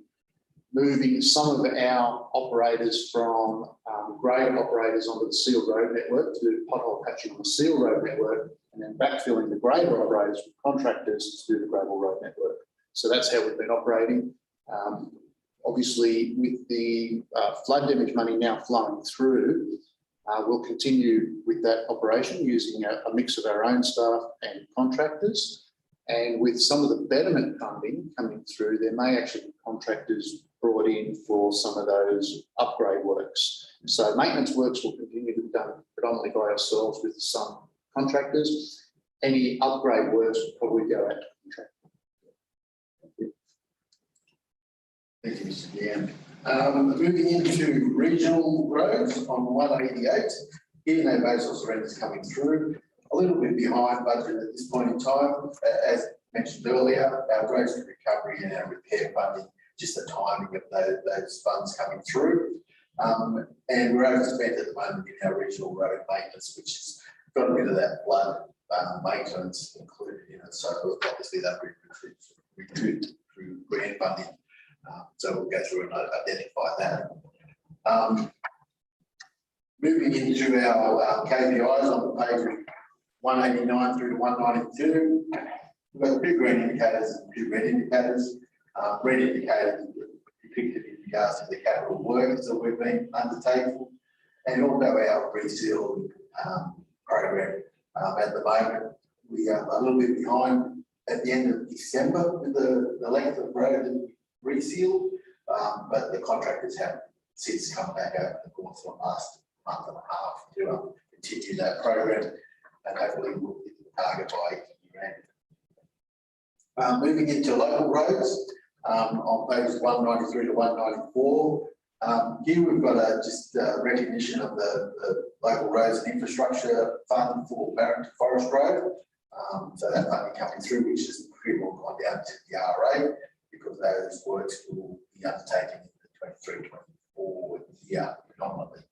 moving some of our operators from grader operators onto the sealed road network to do pothole patching on the sealed road network, and then backfilling the grader operators with contractors to do the gravel road network. So that's how we've been operating. Obviously, with the flood damage money now flowing through, we'll continue with that operation using a mix of our own staff and contractors. And with some of the betterment funding coming through, there may actually be contractors brought in for some of those upgrade works. So maintenance works will continue to be done predominantly by ourselves with some contractors. Any upgrade works will probably go out to contractors. Thank you, Mr. Chair. Moving into regional roads on 188, here no basal surrenders coming through. A little bit behind budget at this point in time. As mentioned earlier, our roads to recovery and our repair funding, just the timing of those funds coming through. And we're overspent at the moment in our regional road maintenance, which has got a bit of that flood maintenance included in it. So obviously that we recouped through grant funding. So we'll go through and identify that. Moving into our KPIs on page 189 through to 192, we've got 2 green indicators and 2 red indicators. Red indicators depicted in regards to the capital works that we've been undertaking, and also our reseal program. At the moment, we are a little bit behind at the end of December with the length of road that we resealed, but the contractors have since come back over the course of the last month and a half to continue that program, and hopefully we'll hit the target by year end. Moving into local roads, on pages 193 to 194. Here we've got just recognition of the local roads and infrastructure fund for Barrington Forest Road. So that funding coming through, which is pretty well gone down to the RA, because those works will be undertaken in the 23-24 year predominantly.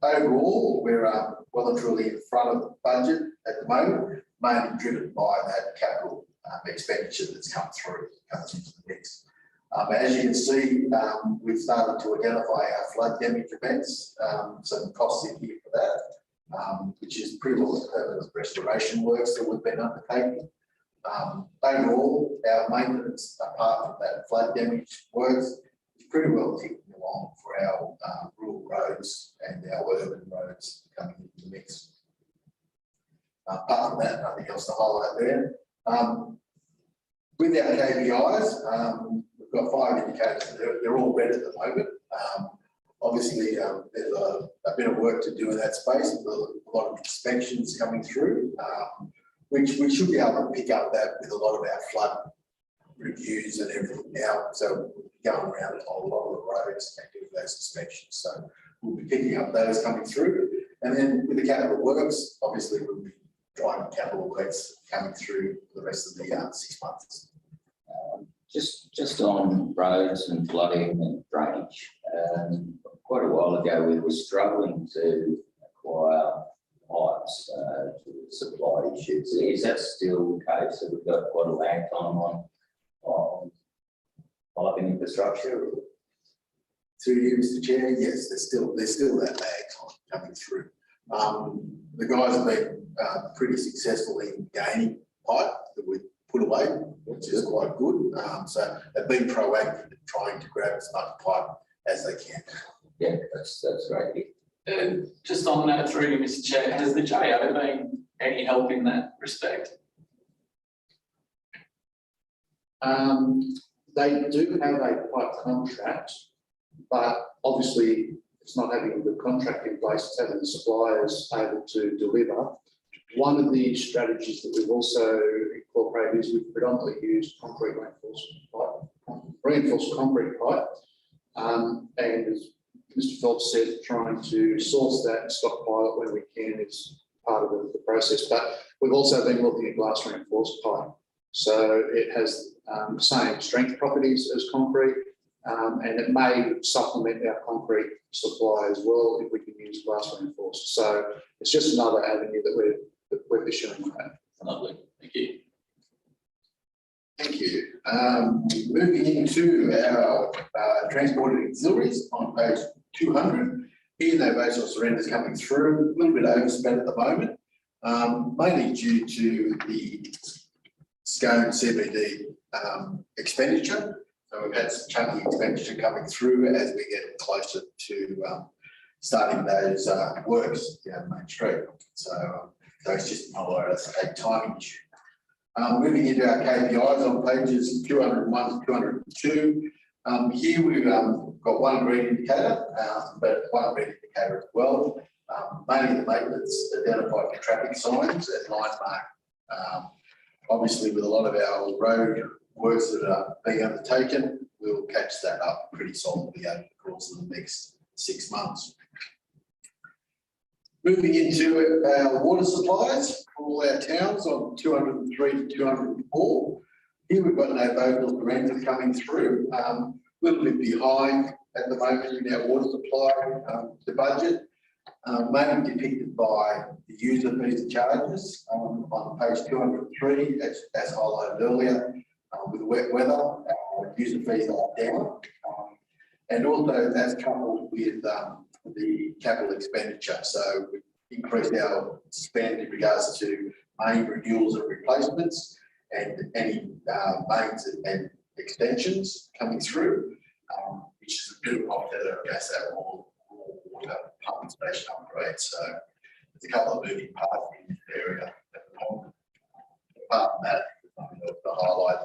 Overall, we're well and truly in front of the budget at the moment, mainly driven by that capital expenditure that's come through, comes into the mix. As you can see, we've started to identify our flood damage events, some costs in here for that, which is pretty well the permanent restoration works that we've been undertaking. Overall, our maintenance, apart from that flood damage works, is pretty well ticking along for our rural roads and our urban roads coming into the mix. Apart from that, nothing else to highlight there. With our KPIs, we've got 5 indicators. They're all red at the moment. Obviously, there's a bit of work to do in that space, with a lot of inspections coming through, which we should be able to pick up that with a lot of our flood reviews and everything now. So we'll be going around on a lot of the roads and doing those inspections. So we'll be picking up those coming through. And then with the capital works, obviously we'll be driving capital works coming through for the rest of the 6 months. Just on roads and flooding and drainage, quite a while ago we were struggling to acquire pipes to supply issues. Is that still the case? So we've got quite a lag time on piping infrastructure? Through you, Mr. Chair, yes, there's still that lag time coming through. The guys have been pretty successful in gaining pipe that we put away, which is quite good. So they've been proactive in trying to grab as much pipe as they can. Yeah, that's great. Just on that, through you, Mr. Chair, has the JO been any help in that respect? They do have a pipe contract, but obviously it's not having a good contract in place, it's having the suppliers able to deliver. One of the strategies that we've also incorporated is we've predominantly used reinforced concrete pipe. And as Mr. Phelps said, trying to source that and stockpile it when we can is part of the process. But we've also been looking at glass reinforced pipe. So it has the same strength properties as concrete, and it may supplement our concrete supply as well if we can use glass reinforced. So it's just another avenue that we're pursuing that. Lovely, thank you. Thank you. Moving into our transported auxiliaries on page 200. Here, no basal surrenders coming through, a little bit overspent at the moment, mainly due to the Scone CBD expenditure. So we've had some chunky expenditure coming through as we get closer to starting those works down Main Street. So it's just more a timing issue. Moving into our KPIs on pages 201 to 202. Here we've got one green indicator, but one red indicator as well. Mainly the maintenance identified for traffic signs and line mark. Obviously, with a lot of our road works that are being undertaken, we'll catch that up pretty solidly over the course of the next 6 months. Moving into our water supplies for all our towns on 203 to 204. Here we've got no vocals for renters coming through. Little bit behind at the moment in our water supply, the budget, mainly depicted by the user fees and charges on page 203, as highlighted earlier. With the wet weather, user fees are down, and also that's coupled with the capital expenditure. So we increased our spend in regards to main renewals and replacements and any mains and extensions coming through, which is a bit of offset against our water pumping station upgrade. So there's a couple of moving parts in this area at the moment. Apart from that, the highlight,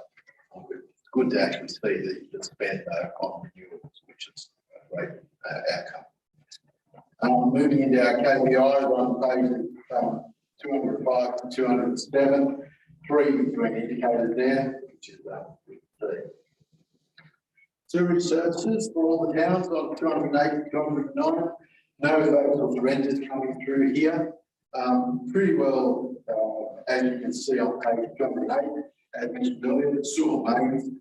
it's good to actually see the spend on renewals, which is a great outcome. Moving into our KPIs on page 205 to 207, 3 green indicators there, which is the sewage services for all the towns on 208, 209. No votes of renters coming through here. Pretty well, as you can see on page 208, as mentioned earlier, the sewer mains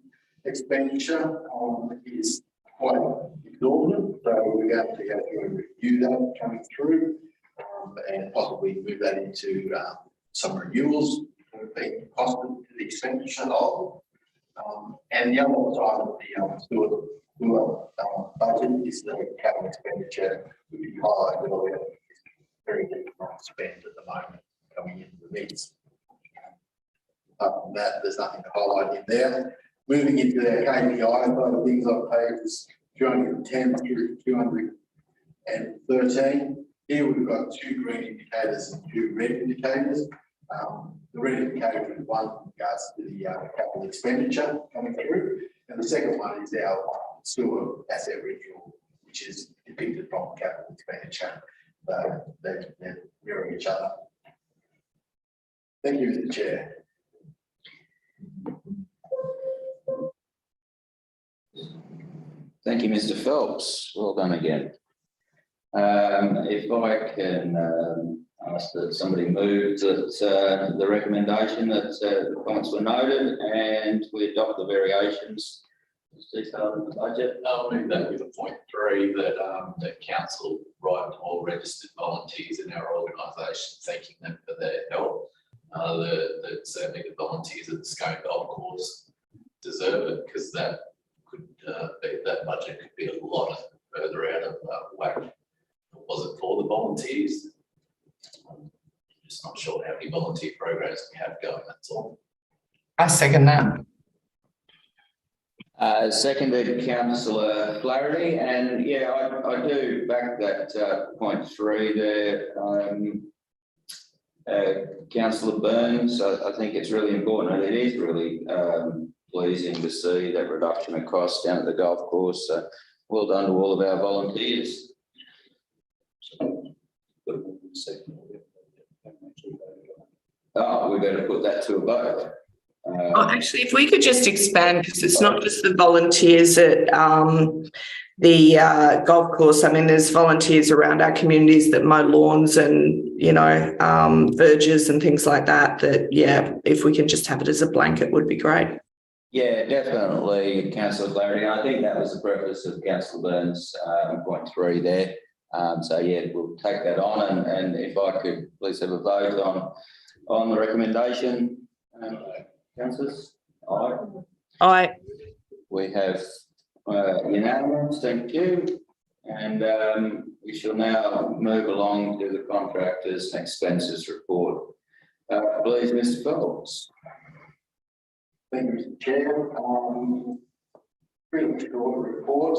expenditure is quite exorbitant. So we're going to go through and review that coming through and possibly move that into some renewals being costed to the expenditure of. And the other side of the sewer budget is the capital expenditure, which we highlighted earlier. Very difficult spend at the moment coming into the mix. Apart from that, there's nothing to highlight in there. Moving into their KPI side of things on pages 210 through 213. Here we've got 2 green indicators and 2 red indicators. The red indicator is one in regards to the capital expenditure coming through, and the second one is our sewer asset renewal, which is depicted from capital expenditure. They're mirroring each other. Thank you, Mr. Chair. Thank you, Mr. Phelps. Well done again. If I can ask that somebody move that the recommendation that the comments were noted and we adopt the variations as detailed in the budget. I'll move that with a point 3 that council write all registered volunteers in our organisation, thanking them for their help. Certainly the volunteers at the Scone Golf Course deserve it, because that could be, that budget could be a lot further out of whack. Was it for the volunteers? I'm just not sure how many volunteer programs we have going, that's all. I second that. Seconded Councillor Flaherty, and yeah, I do back that point 3 there. Councillor Burns, I think it's really important, and it is really pleasing to see that reduction of costs down at the golf course. So well done to all of our volunteers. Oh, we better put that to a vote. Actually, if we could just expand, because it's not just the volunteers at the golf course. I mean, there's volunteers around our communities that mow lawns and, you know, verges and things like that, yeah, if we can just have it as a blanket would be great. Yeah, definitely, Councillor Flaherty. I think that was the purpose of Councillor Burns' point 3 there. So yeah, we'll take that on, and if I could please have a vote on the recommendation. Councillors? Aye. Aye. We have unanimous, thank you. And we shall now move along to the contractors and expenses report. Please, Mr. Phelps. Thank you, Mr. Chair. Pretty much short report,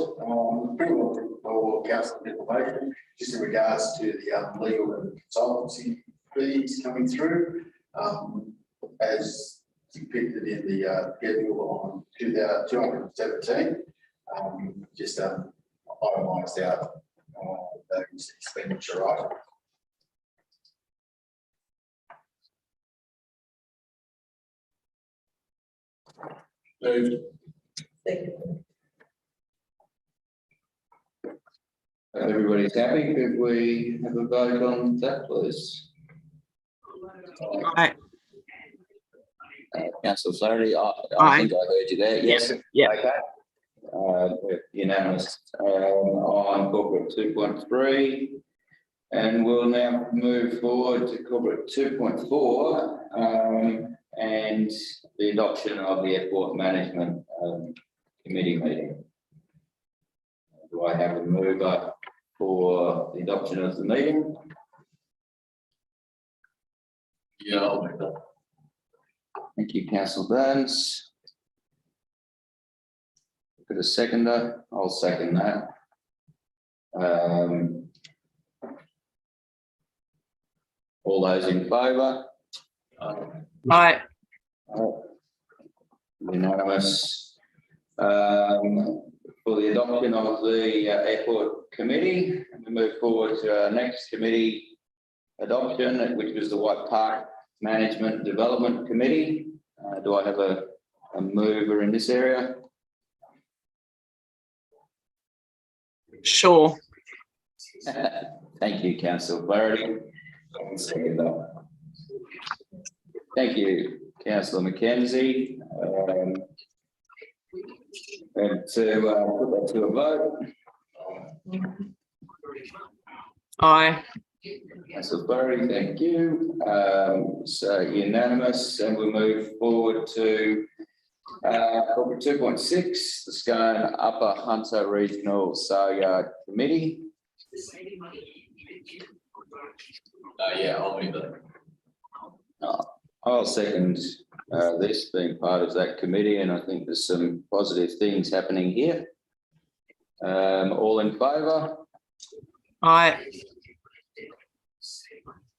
pretty much for council information, just in regards to the legal and consultancy fees coming through. As depicted in the schedule on 217, just itemised out those expenditure items. Moved. Second. If everybody's happy, could we have a vote on that, please? Aye. Councillor Flaherty, I Aye. think I heard you there. Yes. Yeah. Okay. We're unanimous on corporate 2.3. And we'll now move forward to corporate 2.4 and the adoption of the airport management committee meeting. Do I have a mover for the adoption of the meeting? Yeah, I'll make that. Thank you, Councillor Burns. For the seconder, I'll second that. All those in favour? Aye. Unanimous. For the adoption of the airport committee, we move forward to our next committee adoption, which was the White Park Management Development Committee. Do I have a mover in this area? Sure. Thank you, Councillor Flaherty. Second that. Thank you, Councillor Mackenzie. And to put that to a vote, Aye. Councillor Flaherty, thank you. So unanimous, and we move forward to corporate 2.6, the Scone Upper Hunter Regional Sale Yard Committee. Yeah, I'll move that. I'll second this, being part of that committee, and I think there's some positive things happening here. All in favour? Aye.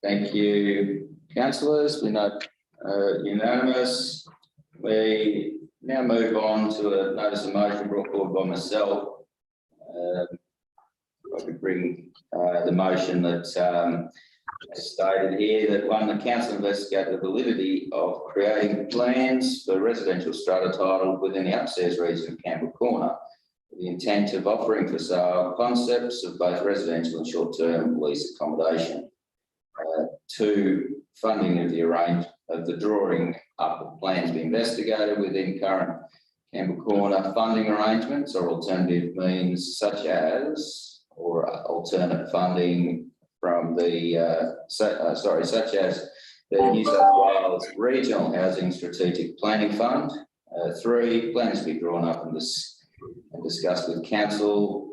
Thank you, councillors. We know unanimous. We now move on to a notice of motion brought forward by myself. I could bring the motion that stated here that one, the council investigate the validity of creating plans for residential strata title within the upstairs region of Campbell Corner, with the intent of offering for sale concepts of both residential and short-term lease accommodation. Two, funding of the drawing up of plans to be investigated within current Campbell Corner funding arrangements or alternative means such as, or alternate funding from the, such as the New South Wales Regional Housing Strategic Planning Fund. Three, plans to be drawn up and discussed with councillors.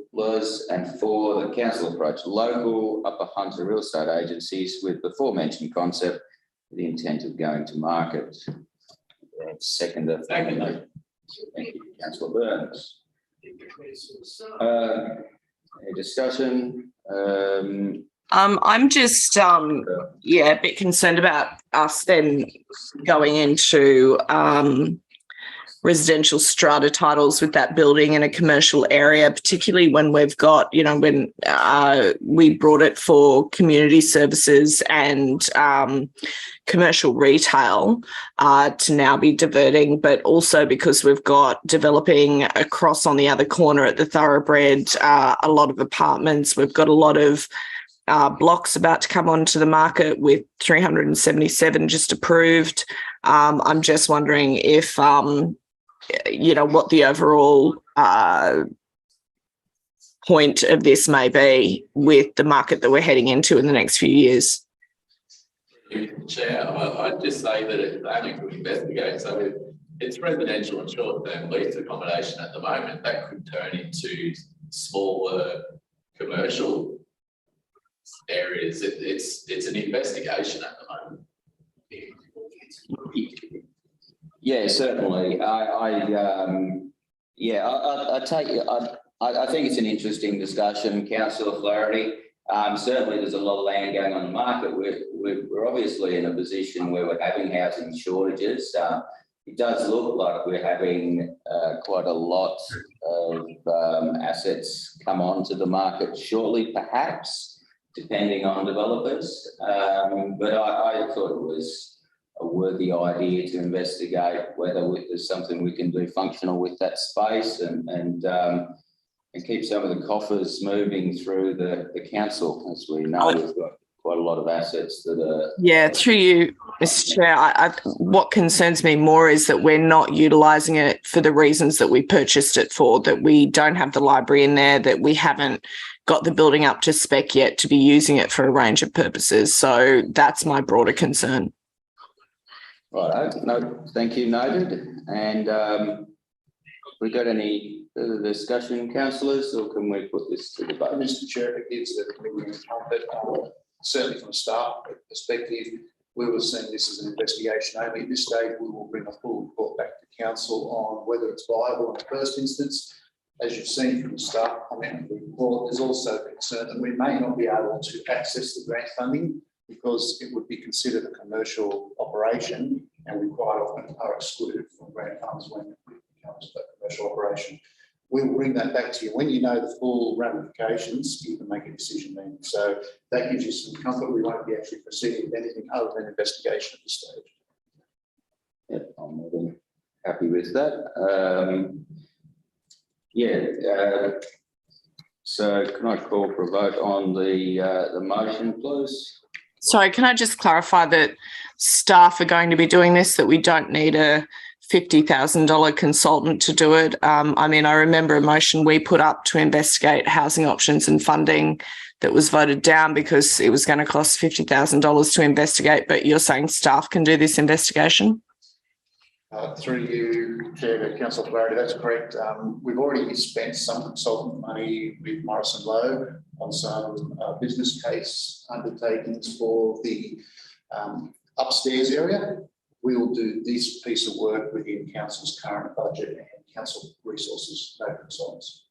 And four, the council approach local Upper Hunter real estate agencies with the aforementioned concept with the intent of going to market. Seconder. Thank you, Councillor Burns. Any discussion? I'm just a bit concerned about us then going into residential strata titles with that building in a commercial area, particularly when we've got, when we brought it for community services and commercial retail to now be diverting, but also because we've got developing across on the other corner at the Thoroughbred, a lot of apartments. We've got a lot of blocks about to come onto the market with 377 just approved. I'm just wondering if, what the overall point of this may be with the market that we're heading into in the next few years. Chair, I'd just say that it's only to investigate. So it's residential and short-term lease accommodation at the moment. That could turn into smaller commercial areas. It's an investigation at the moment. Yeah, certainly. I think it's an interesting discussion, Councillor Flaherty. Certainly, there's a lot of land going on the market. We're obviously in a position where we're having housing shortages. It does look like we're having quite a lot of assets come onto the market shortly, perhaps, depending on developers. But I thought it was a worthy idea to investigate whether there's something we can do functional with that space. And and keep some of the coffers moving through the council, as we know we've got quite a lot of assets that are. Yeah, through you, Mr. Chair, what concerns me more is that we're not utilising it for the reasons that we purchased it for, that we don't have the library in there, that we haven't got the building up to spec yet to be using it for a range of purposes. So that's my broader concern. Right, no, thank you, noted. And we got any further discussion, councillors, or can we put this to the vote? Mr. Chair, it is that certainly from a staff perspective, we will send this as an investigation only. At this stage, we will bring a full report back to council on whether it's viable in the first instance. As you've seen from the staff comment report, there's also concern that we may not be able to access the grant funding because it would be considered a commercial operation, and we quite often are excluded from grant funds when it becomes a commercial operation. We'll bring that back to you. When you know the full ramifications, you can make a decision then. So that gives you some comfort. We won't be actually proceeding with anything other than investigation at this stage. Yep, I'm more than happy with that. So can I call for a vote on the motion, please? Sorry, can I just clarify that staff are going to be doing this, that we don't need a $50,000 consultant to do it? I mean, I remember a motion we put up to investigate housing options and funding that was voted down because it was going to cost $50,000 to investigate, but you're saying staff can do this investigation? Through you, Chair, to Councillor Flaherty, that's correct. We've already spent some consultant money with Morrison Lowe on some business case undertakings for the upstairs area. We will do this piece of work within council's current budget and council resources, no consultants.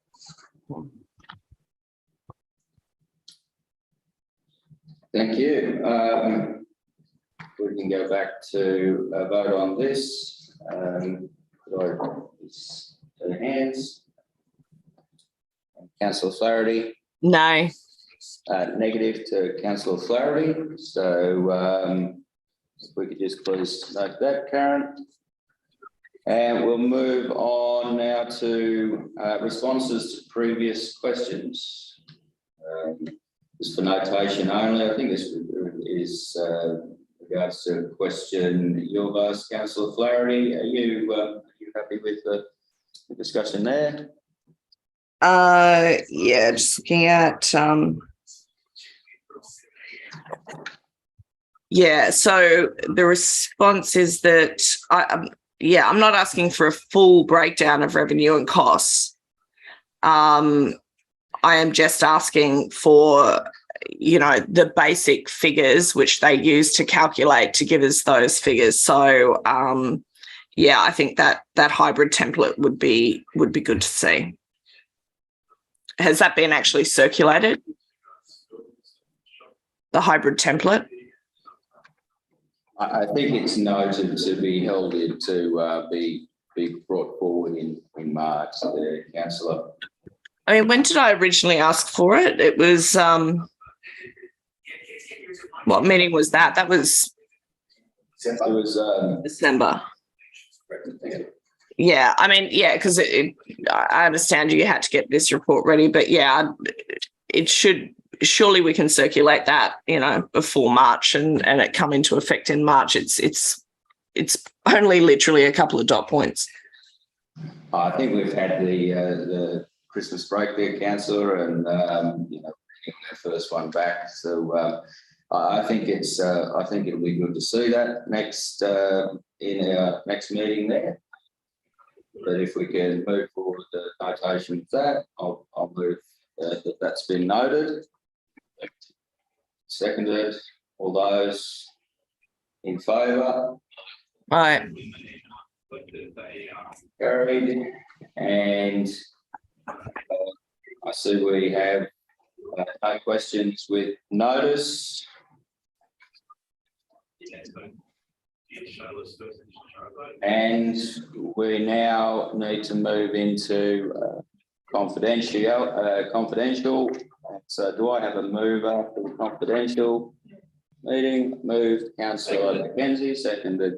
Thank you. We can go back to a vote on this. Could I put this to the hands? Councillor Flaherty. No. Negative to Councillor Flaherty. So if we could just please note that, Karen. And we'll move on now to responses to previous questions. Just for notation only, I think this is regards to a question you've asked, Councillor Flaherty. Are you happy with the discussion there? Yeah, just looking at yeah, so the response is that I'm not asking for a full breakdown of revenue and costs. I am just asking for, you know, the basic figures which they use to calculate to give us those figures. So yeah, I think that hybrid template would be good to see. Has that been actually circulated? The hybrid template? I think it's noted to be held to be brought forward in March, Councillor. I mean, when did I originally ask for it? It was what meeting was that? That was It was December. Yeah, I mean, yeah, because I understand you had to get this report ready, but yeah, it should, surely we can circulate that, you know, before March and it come into effect in March. It's only literally a couple of dot points. I think we've had the Christmas break there, Councillor, and you know, the first one back. So I think it'll be good to see that next in our next meeting there. But if we can move forward the notation of that, I'll move that's been noted. Seconded. All those in favour? Right. Carried. And I see we have no questions with notice. And we now need to move into confidential. So do I have a mover for the confidential meeting? Moved Councillor Mackenzie, seconded